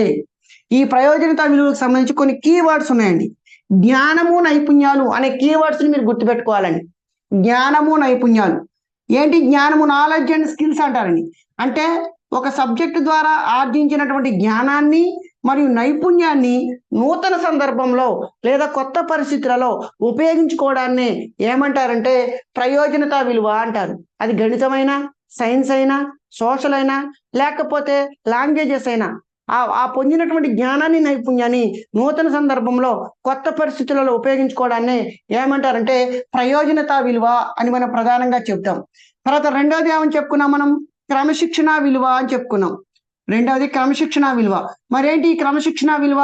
ఈ ప్రయోజనత విలువకు సంబంధించి కొన్ని కీవర్డ్స్ ఉన్నాయండి. జ్ఞానము, నైపుణ్యాలు అనే కీవర్డ్స్ ని మీరు గుర్తుపెట్టుకోవాలండి. జ్ఞానము, నైపుణ్యాలు ఏంటి? జ్ఞానము నాలెడ్జ్ అండ్ స్కిల్స్ అంటారండి. అంటే ఒక సబ్జెక్టు ద్వారా ఆర్జించినటువంటి జ్ఞానాన్ని మరియు నైపుణ్యాన్ని నూతన సందర్భంలో లేదా కొత్త పరిస్థితులలో ఉపయోగించుకోవడాన్ని ఏమంటారంటే ప్రయోజనత విలువ అంటారు. అది గణితమైనా, సైన్స్ అయినా, సోషల్ అయినా, లేకపోతే లాంగ్వేజెస్ అయినా ఆ పొందినటువంటి జ్ఞానాన్ని, నైపుణ్యాన్ని నూతన సందర్భంలో కొత్త పరిస్థితులలో ఉపయోగించుకోవడాన్ని ఏమంటారంటే ప్రయోజనత విలువ అని మనం ప్రధానంగా చెప్తాం. తర్వాత రెండోది ఏమని చెప్పుకున్నాం మనం? క్రమశిక్షణ విలువ అని చెప్పుకున్నాం. రెండవది క్రమశిక్షణ విలువ. మరేంటి ఈ క్రమశిక్షణ విలువ?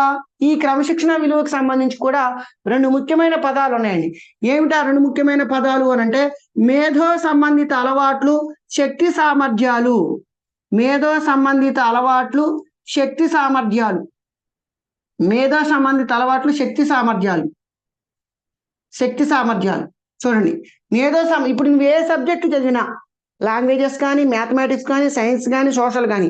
ఈ క్రమశిక్షణ విలువకు సంబంధించి కూడా రెండు ముఖ్యమైన పదాలు ఉన్నాయండి. ఏమిటా రెండు ముఖ్యమైన పదాలు అని అంటే మేధో సంబంధిత అలవాట్లు, శక్తి సామర్థ్యాలు. మేధో సంబంధిత అలవాట్లు, శక్తి సామర్థ్యాలు. మేధో సంబంధిత అలవాట్లు, శక్తి సామర్థ్యాలు. శక్తి సామర్థ్యాలు చూడండి. ఇప్పుడు నువ్వు ఏ సబ్జెక్టు చదివినా, లాంగ్వేజెస్ కానీ, మ్యాథమెటిక్స్ కానీ, సైన్స్ కానీ, సోషల్ కానీ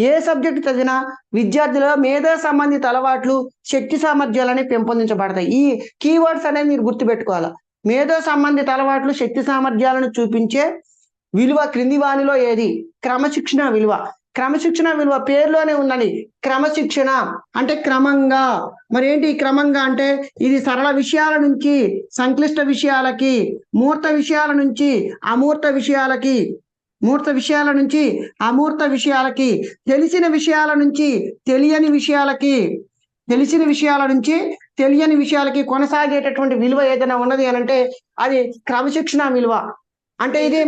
ఏ సబ్జెక్టు చదివినా విద్యార్థుల మేధో సంబంధిత అలవాట్లు, శక్తి సామర్థ్యాలని పెంపొందించబడతాయి. ఈ కీవర్డ్స్ అనేవి మీరు గుర్తుపెట్టుకోవాలి. మేధో సంబంధిత అలవాట్లు, శక్తి సామర్థ్యాలను చూపించే విలువ క్రింది వానిలో ఏది? క్రమశిక్షణ విలువ. క్రమశిక్షణ విలువ పేరులోనే ఉందండి. క్రమశిక్షణ అంటే క్రమంగా. మరి ఏంటి క్రమంగా అంటే ఇది సరళ విషయాల నుంచి సంక్లిష్ట విషయాలకి, మూర్త విషయాల నుంచి అమూర్త విషయాలకి, మూర్త విషయాల నుంచి అమూర్త విషయాలకి, తెలిసిన విషయాల నుంచి తెలియని విషయాలకి, తెలిసిన విషయాల నుంచి తెలియని విషయాలకి కొనసాగేటటువంటి విలువ ఏదైనా ఉన్నది అని అంటే అది క్రమశిక్షణ విలువ. అంటే ఇది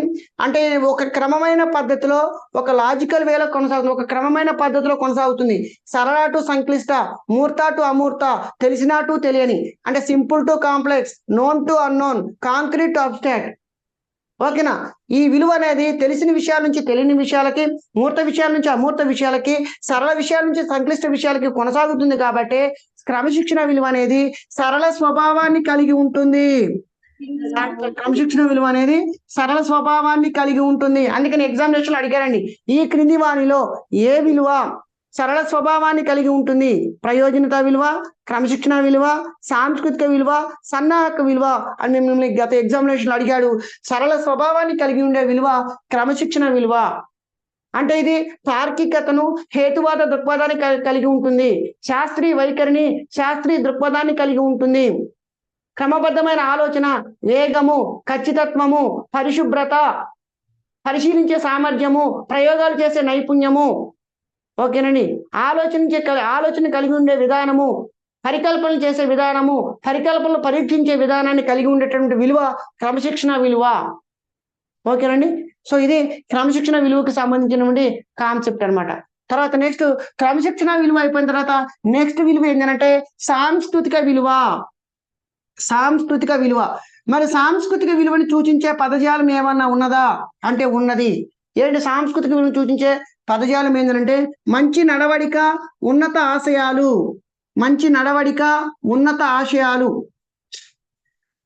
అంటే ఒక క్రమమైన పద్ధతిలో, ఒక లాజికల్ వేలో కొనసాగుతుంది, ఒక క్రమమైన పద్ధతిలో కొనసాగుతుంది. సరళ టు సంక్లిష్ట, మూర్త టు అమూర్త, తెలిసిన టు తెలియని, అంటే simple to complex, known to unknown, concrete to abstract. ఓకేనా? ఈ విలువ అనేది తెలిసిన విషయాల నుంచి తెలియని విషయాలకి, మూర్త విషయాల నుంచి అమూర్త విషయాలకి, సరళ విషయాల నుంచి సంక్లిష్ట విషయాలకి కొనసాగుతుంది. కాబట్టి క్రమశిక్షణ విలువ అనేది సరళ స్వభావాన్ని కలిగి ఉంటుంది. క్రమశిక్షణ విలువ అనేది సరళ స్వభావాన్ని కలిగి ఉంటుంది. అందుకని ఎగ్జామినేషన్ అడిగారండి, ఈ క్రింది వానిలో ఏ విలువ సరళ స్వభావాన్ని కలిగి ఉంటుంది? ప్రయోజనత విలువ, క్రమశిక్షణ విలువ, సాంస్కృతిక విలువ, సన్నాహక విలువ అని మిమ్మల్ని గత ఎగ్జామినేషన్ అడిగాడు. సరళ స్వభావాన్ని కలిగి ఉండే విలువ క్రమశిక్షణ విలువ. అంటే ఇది తార్కికతను, హేతువాద దృక్పథాన్ని కలిగి ఉంటుంది. శాస్త్రీయ వైఖరిని, శాస్త్రీయ దృక్పథాన్ని కలిగి ఉంటుంది. క్రమబద్ధమైన ఆలోచన, వేగము, ఖచ్చితత్వము, పరిశుభ్రత, పరిశీలించే సామర్థ్యము, ప్రయోగాలు చేసే నైపుణ్యము. ఓకేనండి? ఆలోచన కలిగి ఉండే విధానము, పరికల్పనలు చేసే విధానము, పరికల్పనలు పరీక్షించే విధానాన్ని కలిగి ఉండేటువంటి విలువ క్రమశిక్షణ విలువ. ఓకేనండి. సో ఇది క్రమశిక్షణ విలువకు సంబంధించినటువంటి కాన్సెప్ట్ అనమాట. తర్వాత నెక్స్ట్ క్రమశిక్షణ విలువ అయిపోయిన తర్వాత నెక్స్ట్ విలువ ఏంటంటే సాంస్కృతిక విలువ. సాంస్కృతిక విలువ. మరి సాంస్కృతిక విలువని సూచించే పదజాలం ఏమన్నా ఉన్నదా అంటే ఉన్నది. ఏంటి సాంస్కృతిక విలువను సూచించే పదజాలం ఏంటంటే మంచి నడవడిక, ఉన్నత ఆశయాలు. మంచి నడవడిక, ఉన్నత ఆశయాలు.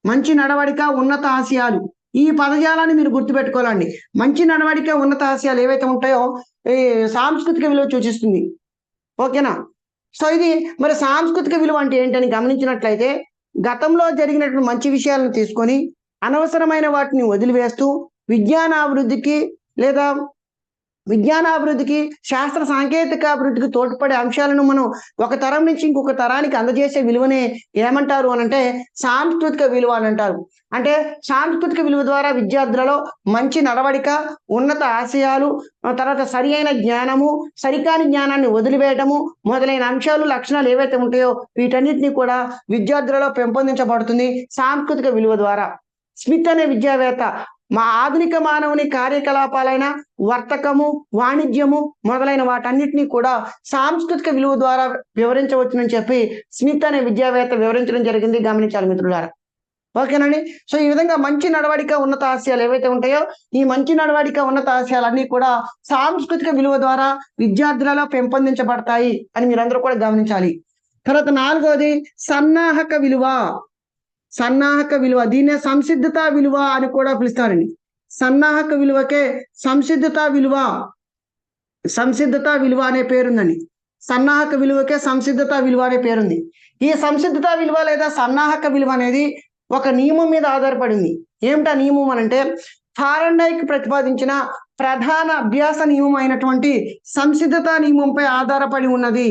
మంచి నడవడిక, ఉన్నత ఆశయాలు. ఈ పదజాలాన్ని మీరు గుర్తుపెట్టుకోవాలండి. మంచి నడవడిక, ఉన్నత ఆశయాలు ఏవైతే ఉంటాయో ఈ సాంస్కృతిక విలువ సూచిస్తుంది. ఓకేనా. సో ఇది మరి సాంస్కృతిక విలువ అంటే ఏంటని గమనించినట్లయితే గతంలో జరిగినటువంటి మంచి విషయాలను తీసుకొని అనవసరమైన వాటిని వదిలివేస్తూ విజ్ఞానాభివృద్ధికి లేదా శాస్త్ర సాంకేతిక అభివృద్ధికి తోడ్పడే అంశాలను మనం ఒక తరం నుంచి ఇంకొక తరానికి అందజేసే విలువనే ఏమంటారు అని అంటే సాంస్కృతిక విలువ అని అంటారు. అంటే సాంస్కృతిక విలువ ద్వారా విద్యార్థులలో మంచి నడవడిక, ఉన్నత ఆశయాలు, తర్వాత సరి అయిన జ్ఞానము, సరికాని జ్ఞానాన్ని వదిలివేయటము మొదలైన అంశాలు, లక్షణాలు ఏవైతే ఉంటాయో వీటన్నిటిని కూడా విద్యార్థులలో పెంపొందించబడుతుంది సాంస్కృతిక విలువ ద్వారా. స్మిత్ అనే విద్యావేత్త మా ఆధునిక మానవుని కార్యకలాపాలైన వర్తకము, వాణిజ్యము మొదలైన వాటన్నిటినీ కూడా సాంస్కృతిక విలువ ద్వారా వివరించవచ్చునని చెప్పి స్మిత్ అనే విద్యావేత్త వివరించడం జరిగింది. గమనించాలి మిత్రులారా. ఓకేనండి. సో ఈ విధంగా మంచి నడవడిక, ఉన్నత ఆశయాలు ఏవైతే ఉంటాయో ఈ మంచి నడవడిక, ఉన్నత ఆశయాలన్నీ కూడా సాంస్కృతిక విలువ ద్వారా విద్యార్థులలో పెంపొందించబడతాయి అని మీరందరూ కూడా గమనించాలి. తర్వాత 4వది సన్నాహక విలువ. సన్నాహక విలువ, దీన్నే సంసిద్ధత విలువ అని కూడా పిలుస్తారండి. సన్నాహక విలువకే సంసిద్ధత విలువ అనే పేరుందండి. సన్నాహక విలువకే సంసిద్ధత విలువ అనే పేరుంది. ఈ సంసిద్ధత విలువ లేదా సన్నాహక విలువ అనేది ఒక నియమం మీద ఆధారపడింది. ఏమిటా నియమం అనంటే థార్న్డైక్ ప్రతిపాదించిన ప్రధాన అభ్యాస నియమం అయినటువంటి సంసిద్ధత నియమంపై ఆధారపడి ఉన్నది.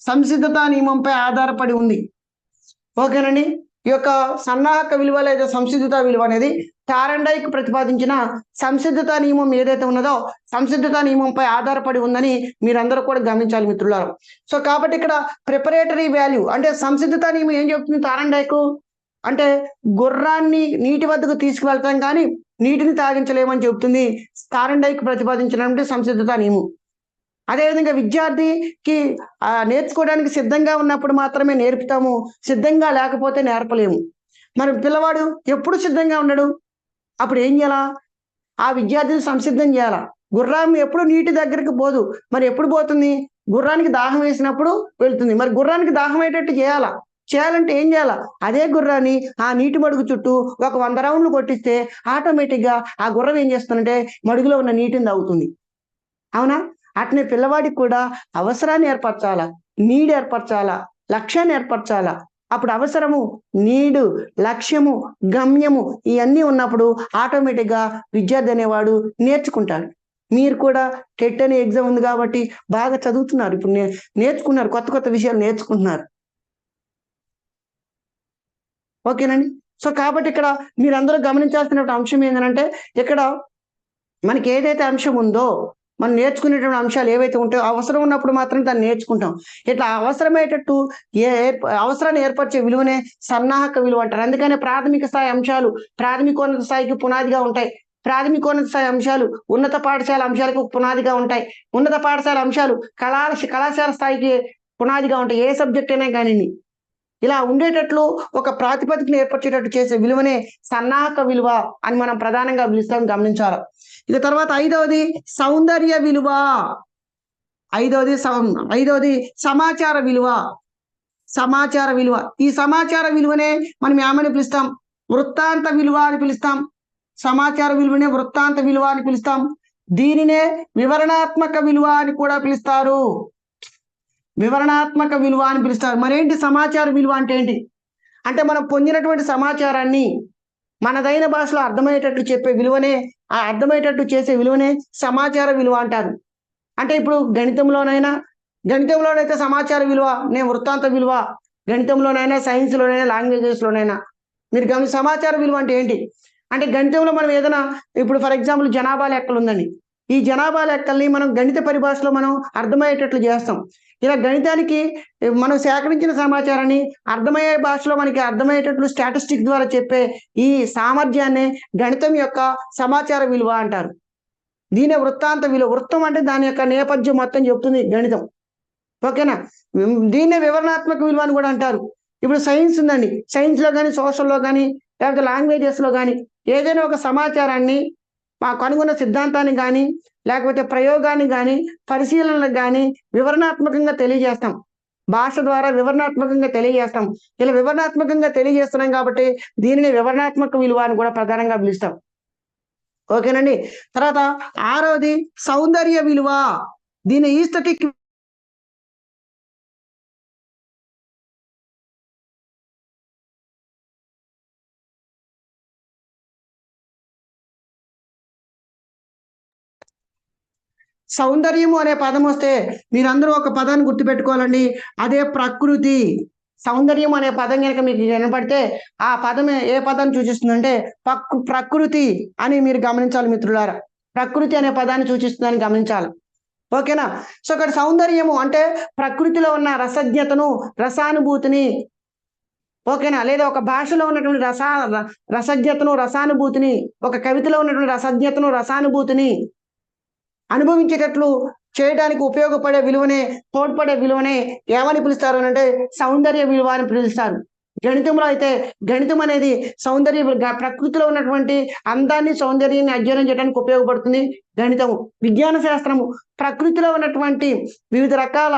సంసిద్ధత నియమంపై ఆధారపడి ఉంది. ఓకేనండి. ఈ యొక్క సన్నాహక విలువ లేదా సంసిద్ధత విలువ అనేది థార్న్డైక్ ప్రతిపాదించిన సంసిద్ధత నియమం ఏదైతే ఉన్నదో సంసిద్ధత నియమంపై ఆధారపడి ఉందని మీరందరూ కూడా గమనించాలి మిత్రులారా. సో కాబట్టి ఇక్కడ ప్రిపరేటరీ వాల్యూ అంటే సంసిద్ధత నియమం ఏం చెప్తుంది థార్న్డైక్ అంటే గుర్రాన్ని నీటి వద్దకు తీసుకువెళ్తాం కానీ నీటిని తాగించలేమని చెబుతుంది థార్న్డైక్ ప్రతిపాదించినటువంటి సంసిద్ధత నియమం. అదేవిధంగా విద్యార్థికి నేర్చుకోవడానికి సిద్ధంగా ఉన్నప్పుడు మాత్రమే నేర్పుతాము, సిద్ధంగా లేకపోతే నేర్పలేము. మరి పిల్లవాడు ఎప్పుడు సిద్ధంగా ఉండడు, అప్పుడు ఏం చేయాలా? ఆ విద్యార్థిని సంసిద్ధం చేయాలా. గుర్రం ఎప్పుడు నీటి దగ్గరికి పోదు, మరి ఎప్పుడు పోతుంది? గుర్రానికి దాహం వేసినప్పుడు వెళ్తుంది. మరి గుర్రానికి దాహం అయ్యేటట్టు చేయాలంటే ఏం చేయాలా? అదే గుర్రాన్ని ఆ నీటి మడుగు చుట్టూ ఒక 100 రౌండ్లు కొట్టిస్తే ఆటోమేటిక్గా ఆ గుర్రం ఏం చేస్తుందంటే మడుగులో ఉన్న నీటిని తాగుతుంది. అవునా? అట్నే పిల్లవాడికి కూడా అవసరాన్ని ఏర్పరచాలా, నీడ్ ఏర్పరచాలా, లక్ష్యాన్ని ఏర్పరచాలా. అప్పుడు అవసరము, నీడు, లక్ష్యము, గమ్యము ఇవన్నీ ఉన్నప్పుడు ఆటోమేటిక్గా విద్యార్థి అనేవాడు నేర్చుకుంటాడు. మీరు కూడా టెట్ అనే ఎగ్జామ్ ఉంది కాబట్టి బాగా చదువుతున్నారు, ఇప్పుడు నేర్చుకున్నారు, కొత్త విషయాలు నేర్చుకుంటున్నారు. ఓకేనండి. సో కాబట్టి ఇక్కడ మీరందరూ గమనించాల్సిన అంశం ఏంటంటే ఇక్కడ మనకి ఏదైతే అంశం ఉందో మనం నేర్చుకునేటువంటి అంశాలు ఏవైతే ఉంటాయో అవసరం ఉన్నప్పుడు మాత్రం దాన్ని నేర్చుకుంటాం. ఇట్లా అవసరమయ్యేటట్టు అవసరాన్ని ఏర్పరిచే విలువనే సన్నాహక విలువ అంటారు. అందుకనే ప్రాథమిక స్థాయి అంశాలు ప్రాథమికోన్నత స్థాయికి పునాదిగా ఉంటాయి. ప్రాథమికోన్నత స్థాయి అంశాలు ఉన్నత పాఠశాల అంశాలకు పునాదిగా ఉంటాయి. ఉన్నత పాఠశాల అంశాలు కళాశాల స్థాయికి పునాదిగా ఉంటాయి. ఏ సబ్జెక్ట్ అయినా కానీ ఇలా ఉండేటట్లు ఒక ప్రాతిపదికను ఏర్పరిచేటట్టు చేసే విలువనే సన్నాహక విలువ అని మనం ప్రధానంగా పిలుస్తాం, గమనించాలి. ఇక తర్వాత 5వది సౌందర్య విలువ. 5వది సమాచార విలువ. ఈ సమాచార విలువనే మనం ఏమని పిలుస్తాం? వృత్తాంత విలువ అని పిలుస్తాం. సమాచార విలువనే వృత్తాంత విలువ అని పిలుస్తాం. దీనినే వివరణాత్మక విలువ అని కూడా పిలుస్తారు. వివరణాత్మక విలువ అని పిలుస్తారు. మరేంటి సమాచార విలువ అంటే ఏంటి అంటే మనం పొందినటువంటి సమాచారాన్ని మనదైన భాషలో అర్థమయ్యేటట్లు చెప్పే విలువనే, ఆ అర్థమయ్యేటట్టు చేసే విలువనే సమాచార విలువ అంటారు. అంటే ఇప్పుడు గణితంలోనైతే సమాచార విలువ, నేను వృత్తాంత విలువ, గణితంలోనైనా సైన్స్లోనైనా లాంగ్వేజెస్లోనైనా మీరు సమాచార విలువ అంటే ఏంటి అంటే గణితంలో మనం ఏదైనా ఇప్పుడు ఫర్ ఎగ్జాంపుల్ జనాభా లెక్కలు ఉందండి. ఈ జనాభా లెక్కల్ని మనం గణిత పరిభాషలో మనం అర్థమయ్యేటట్లు చేస్తాం. ఇలా గణితానికి మనం సేకరించిన సమాచారాన్ని అర్థమయ్యే భాషలో మనకి అర్థమయ్యేటట్లు స్టాటిస్టిక్స్ ద్వారా చెప్పే ఈ సామర్థ్యాన్ని గణితం యొక్క సమాచార విలువ అంటారు. దీని వృత్తాంత విలువ, వృత్తం అంటే దాని యొక్క నేపథ్యం మొత్తం చెప్తుంది గణితం. ఓకేనా? దీన్నే వివరణాత్మక విలువ అని కూడా అంటారు. ఇప్పుడు సైన్స్ ఉందండి, సైన్స్ లో కానీ సోషల్లో కానీ లేకపోతే లాంగ్వేజెస్ లో కానీ ఏదైనా ఒక సమాచారాన్ని మా కనుగొన్న సిద్ధాంతాన్ని కానీ లేకపోతే ప్రయోగాన్ని కానీ పరిశీలనలకు కానీ వివరణాత్మకంగా తెలియజేస్తాం. భాష ద్వారా వివరణాత్మకంగా తెలియజేస్తాం. ఇలా వివరణాత్మకంగా తెలియజేస్తున్నాం కాబట్టి దీనిని వివరణాత్మక విలువ అని కూడా ప్రధానంగా పిలుస్తాం. ఓకేనండి. తర్వాత 6వది సౌందర్య విలువ. దీని ఈస్థెటిక్ సౌందర్యము అనే పదం వస్తే మీరందరూ ఒక పదాన్ని గుర్తుపెట్టుకోవాలండి, అదే ప్రకృతి. సౌందర్యం అనే పదం కనుక మీకు వినపడితే ఆ పదం ఏ పదాన్ని సూచిస్తుందంటే ప్రకృతి అని మీరు గమనించాలి మిత్రులారా. ప్రకృతి అనే పదాన్ని సూచిస్తుందని గమనించాలి. ఓకేనా? సో ఇక్కడ సౌందర్యము అంటే ప్రకృతిలో ఉన్న రసజ్ఞతను, రసానుభూతిని, ఓకేనా, లేదా ఒక భాషలో ఉన్నటువంటి రసజ్ఞతను, రసానుభూతిని, ఒక కవితలో ఉన్నటువంటి రసజ్ఞతను, రసానుభూతిని అనుభవించేటట్లు చేయడానికి ఉపయోగపడే విలువనే, తోడ్పడే విలువనే ఏమని పిలుస్తారు అంటే సౌందర్య విలువ అని పిలుస్తారు. గణితంలో అయితే గణితం అనేది సౌందర్య ప్రకృతిలో ఉన్నటువంటి అందాన్ని, సౌందర్యాన్ని అధ్యయనం చేయడానికి ఉపయోగపడుతుంది గణితము. విజ్ఞాన శాస్త్రము ప్రకృతిలో ఉన్నటువంటి వివిధ రకాల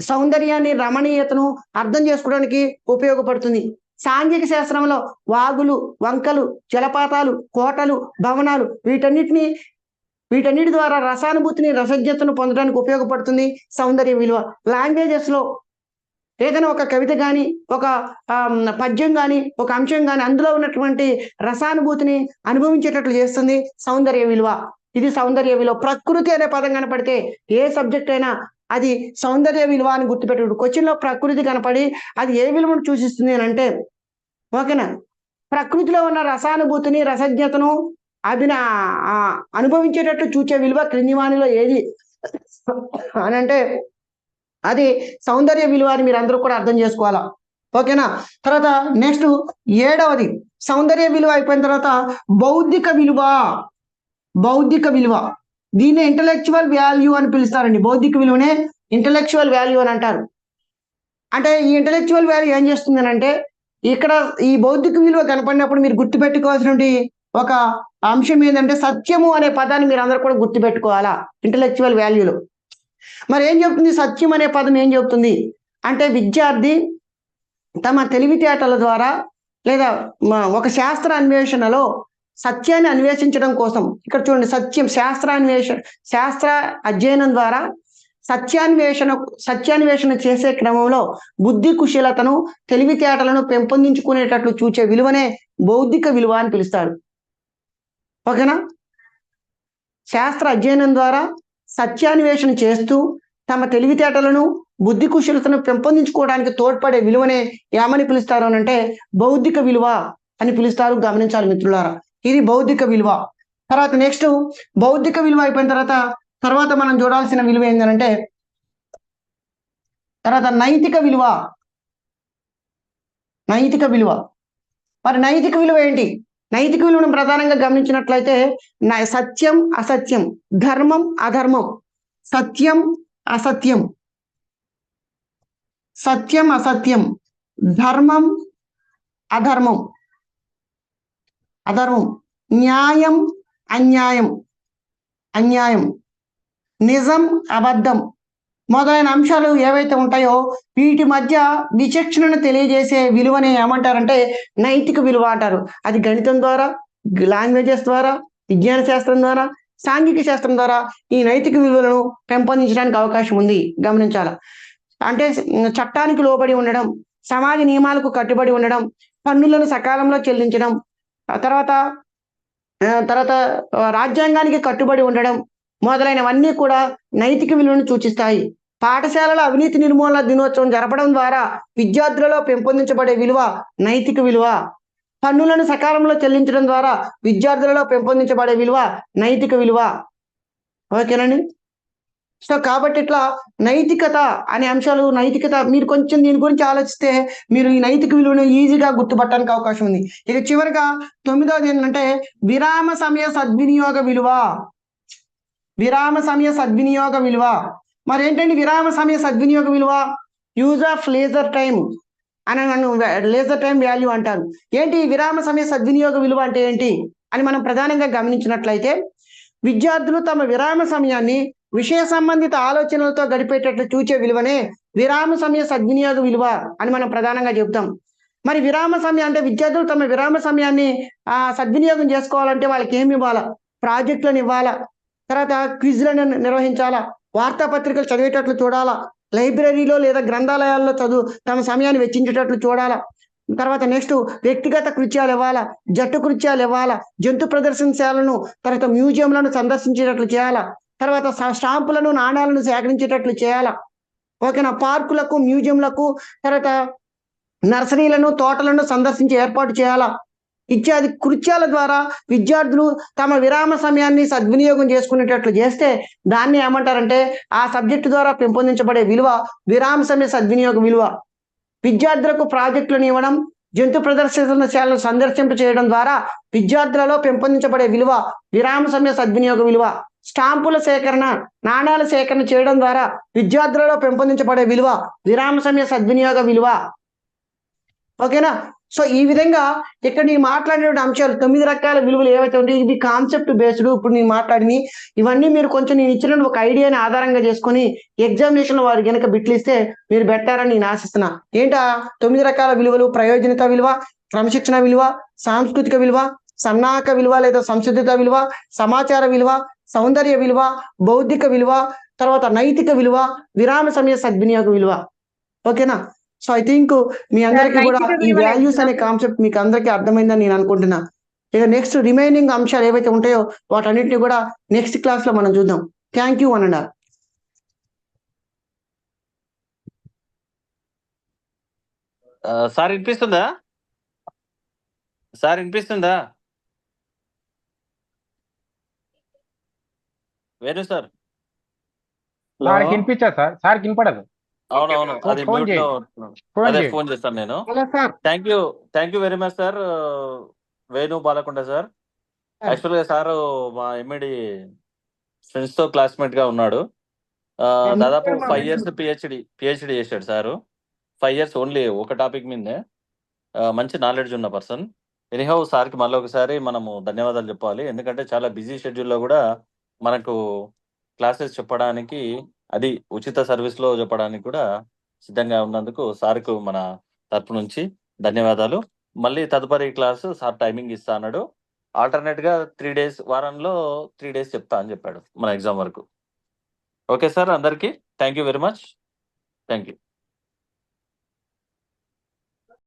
సౌందర్యాన్ని, రమణీయతను అర్థం చేసుకోవడానికి ఉపయోగపడుతుంది. సాంఘిక శాస్త్రంలో వాగులు, వంకలు, జలపాతాలు, కోటలు, భవనాలు వీటన్నిటి ద్వారా రసానుభూతిని, రసజ్ఞతను పొందడానికి ఉపయోగపడుతుంది సౌందర్య విలువ. లాంగ్వేజెస్ లో ఏదైనా ఒక కవిత కానీ, ఒక పద్యం కానీ, ఒక అంశం కానీ అందులో ఉన్నటువంటి రసానుభూతిని అనుభవించేటట్లు చేస్తుంది సౌందర్య విలువ. ఇది సౌందర్య విలువ. ప్రకృతి అనే పదం కనపడితే ఏ సబ్జెక్ట్ అయినా అది సౌందర్య విలువ అని గుర్తుపెట్టుడు. క్వశ్చన్ లో ప్రకృతి కనపడి అది ఏ విలువను సూచిస్తుంది అని అంటే, ఓకేనా, ప్రకృతిలో ఉన్న రసానుభూతిని, రసజ్ఞతను అనుభవించేటట్టు చూచే విలువ క్రింది వానిలో ఏది అని అంటే అది సౌందర్య విలువ అని మీరు అందరూ కూడా అర్థం చేసుకోవాలా. ఓకేనా? తర్వాత నెక్స్ట్ 7వది సౌందర్య విలువ అయిపోయిన తర్వాత బౌద్ధిక విలువ. బౌద్ధిక విలువ దీన్ని ఇంటలెక్చువల్ వాల్యూ అని పిలుస్తారండి. బౌద్ధిక విలువనే ఇంటలెక్చువల్ వాల్యూ అని అంటారు. అంటే ఈ ఇంటలెక్చువల్ వాల్యూ ఏం చేస్తుంది అని అంటే, ఇక్కడ ఈ బౌద్ధిక విలువ కనపడినప్పుడు మీరు గుర్తుపెట్టుకోవాల్సినటువంటి ఒక అంశం ఏంటంటే సత్యము అనే పదాన్ని మీరు అందరూ కూడా గుర్తుపెట్టుకోవాలా ఇంటలెక్చువల్ వాల్యూలో. మరి ఏం చెప్తుంది సత్యం అనే పదం? ఏం చెప్తుంది అంటే విద్యార్థి తమ తెలివితేటల ద్వారా లేదా ఒక శాస్త్ర అన్వేషణలో సత్యాన్ని అన్వేషించడం కోసం, ఇక్కడ చూడండి, సత్యం, శాస్త్ర అధ్యయనం ద్వారా సత్యాన్వేషణ చేసే క్రమంలో బుద్ధి కుశలతను, తెలివితేటలను పెంపొందించుకునేటట్లు చూచే విలువనే బౌద్ధిక విలువ అని పిలుస్తారు. ఓకేనా? శాస్త్ర అధ్యయనం ద్వారా సత్యాన్వేషణ చేస్తూ తమ తెలివితేటలను, బుద్ధి కుశలతను పెంపొందించుకోవడానికి తోడ్పడే విలువనే ఏమని పిలుస్తారు అని అంటే బౌద్ధిక విలువ అని పిలుస్తారు. గమనించాలి మిత్రులారా, ఇది బౌద్ధిక విలువ. తర్వాత నెక్స్ట్ బౌద్ధిక విలువ అయిపోయిన తర్వాత మనం చూడాల్సిన విలువ ఏంటంటే తర్వాత నైతిక విలువ. నైతిక విలువ. మరి నైతిక విలువ ఏంటి? నైతిక విలువను ప్రధానంగా గమనించినట్లయితే సత్యం, అసత్యం, ధర్మం, అధర్మం, సత్యం, అసత్యం, సత్యం, అసత్యం, ధర్మం, అధర్మం, న్యాయం, అన్యాయం, నిజం, అబద్ధం మొదలైన అంశాలు ఏవైతే ఉంటాయో వీటి మధ్య విచక్షణను తెలియజేసే విలువని ఏమంటారంటే నైతిక విలువ అంటారు. అది గణితం ద్వారా, లాంగ్వేజెస్ ద్వారా, విజ్ఞాన శాస్త్రం ద్వారా, సాంఘిక శాస్త్రం ద్వారా ఈ నైతిక విలువలను పెంపొందించడానికి అవకాశం ఉంది. గమనించాలి. అంటే చట్టానికి లోబడి ఉండడం, సమాజ నియమాలకు కట్టుబడి ఉండడం, పన్నులను సకాలంలో చెల్లించడం, తర్వాత రాజ్యాంగానికి కట్టుబడి ఉండడం మొదలైనవన్నీ కూడా నైతిక విలువను సూచిస్తాయి. పాఠశాలలో అవినీతి నిర్మూలన దినోత్సవం జరపడం ద్వారా విద్యార్థులలో పెంపొందించబడే విలువ నైతిక విలువ. పన్నులను సకాలంలో చెల్లించడం ద్వారా విద్యార్థులలో పెంపొందించబడే విలువ నైతిక విలువ. ఓకేనండి. సో కాబట్టి ఇట్లా నైతికత అనే అంశాలు, నైతికత మీరు కొంచెం దీని గురించి ఆలోచిస్తే మీరు ఈ నైతిక విలువను ఈజీగా గుర్తుపట్టడానికి అవకాశం ఉంది. ఇక చివరిగా 9వది ఏంటంటే విరామ సమయ సద్వినియోగ విలువ. విరామ సమయ సద్వినియోగ విలువ. మరేంటండి విరామ సమయ సద్వినియోగ విలువ? యూజ్ ఆఫ్ లేజర్ టైం అని నన్ను లేజర్ టైం వాల్యూ అంటారు. ఏంటి ఈ విరామ సమయ సద్వినియోగ విలువ అంటే ఏంటి అని మనం ప్రధానంగా గమనించినట్లయితే, విద్యార్థులు తమ విరామ సమయాన్ని విషయ సంబంధిత ఆలోచనలతో గడిపేటట్లు చూచే విలువనే విరామ సమయ సద్వినియోగ విలువ అని మనం ప్రధానంగా చెబుతాం. మరి విరామ సమయం అంటే విద్యార్థులు తమ విరామ సమయాన్ని సద్వినియోగం చేసుకోవాలంటే వాళ్ళకి ఏమి ఇవ్వాలా? ప్రాజెక్టులను ఇవ్వాలా, తర్వాత క్విజ్లను నిర్వహించాలా, వార్తాపత్రికలు చదివేటట్లు చూడాలా, లైబ్రరీలో లేదా గ్రంథాలయాల్లో తమ సమయాన్ని వెచ్చించేటట్లు చూడాలా, తర్వాత నెక్స్ట్ వ్యక్తిగత కృత్యాలు ఇవ్వాలా, జట్టు కృత్యాలు ఇవ్వాలా, జంతు ప్రదర్శనశాలను, తర్వాత మ్యూజియంలను సందర్శించేటట్లు చేయాలా, తర్వాత స్టాంపులను నాణాలను సేకరించేటట్లు చేయాలా. ఓకేనా? పార్కులకు, మ్యూజియంలకు, తర్వాత నర్సరీలను, తోటలను సందర్శించి ఏర్పాటు చేయాలా. ఇత్యాది కృత్యాల ద్వారా విద్యార్థులు తమ విరామ సమయాన్ని సద్వినియోగం చేసుకునేటట్లు చేస్తే దాన్ని ఏమంటారంటే ఆ సబ్జెక్టు ద్వారా పెంపొందించబడే విలువ విరామ సమయ సద్వినియోగ విలువ. విద్యార్థులకు ప్రాజెక్టులను ఇవ్వడం, జంతు ప్రదర్శనశాలను సందర్శింప చేయడం ద్వారా విద్యార్థులలో పెంపొందించబడే విలువ విరామ సమయ సద్వినియోగ విలువ. స్టాంపుల సేకరణ, నాణాల సేకరణ చేయడం ద్వారా విద్యార్థులలో పెంపొందించబడే విలువ విరామ సమయ సద్వినియోగ విలువ. ఓకేనా? సో ఈ విధంగా ఇక్కడ నేను మాట్లాడిన అంశాలు 9 రకాల విలువలు ఏవైతే ఉంటాయి, ఇది కాన్సెప్ట్ బేస్డ్. ఇప్పుడు నేను మాట్లాడిని ఇవన్నీ మీరు కొంచెం నేను ఇచ్చిన ఒక ఐడియాని ఆధారంగా చేసుకొని ఎగ్జామినేషన్ వారు కనుక బిట్లు ఇస్తే మీరు పెట్టారని నేను ఆశిస్తున్నా. ఏంటా 9 రకాల విలువలు? ప్రయోజనత విలువ, క్రమశిక్షణ విలువ, సాంస్కృతిక విలువ, సన్నాహక విలువ లేదా సంసిద్ధత విలువ, సమాచార విలువ, సౌందర్య విలువ, బౌద్ధిక విలువ, తర్వాత నైతిక విలువ, విరామ సమయ సద్వినియోగ విలువ. ఓకేనా? సో ఐ థింక్ మీ అందరికీ కూడా ఈ వాల్యూస్ అనే కాన్సెప్ట్ మీకు అందరికీ అర్థమైందని నేను అనుకుంటున్నా. ఇక నెక్స్ట్ రిమైనింగ్ అంశాలు ఏవైతే ఉంటాయో వాటన్నిటిని కూడా నెక్స్ట్ క్లాస్ లో మనం చూద్దాం. థ్యాంక్ యూ అనండి. సార్ వినిపిస్తుందా? సార్ వినిపిస్తుందా? వేణు సార్. సార్ వినిపించదు సార్, సార్ వినపడదు. అవునవును, అది ఫోన్ మ్యూట్ లో అదే చేయండి. ఫోన్ చేస్తాను నేను. Hello sir. Thank you very much sir. Venu Balkonda sir. Actual గా సార్ మా ఎంఈడి ఫ్రెండ్స్ తో క్లాస్మేట్ గా ఉన్నాడు. దాదాపు 5 years పిహెచ్డి చేశాడు సారు. 5 years ఓన్లీ ఒక టాపిక్ మీదే. మంచి నాలెడ్జ్ ఉన్న పర్సన్. ఎనీహౌ సార్కి మళ్ళీ ఒకసారి మనము ధన్యవాదాలు చెప్పాలి. ఎందుకంటే చాలా బిజీ షెడ్యూల్లో కూడా మనకు క్లాసెస్ చెప్పడానికి, అది ఉచిత సర్వీస్ లో చెప్పడానికి కూడా సిద్ధంగా ఉన్నందుకు సార్కు మన తరపు నుంచి ధన్యవాదాలు. మళ్ళీ తదుపరి క్లాసు సార్ టైమింగ్ ఇస్తా అన్నాడు. ఆల్టర్నేట్ గా 3 days, వారంలో 3 days చెప్తా అని చెప్పాడు మన ఎగ్జామ్ వరకు. ఓకే సార్, అందరికీ thank you very much. Thank you.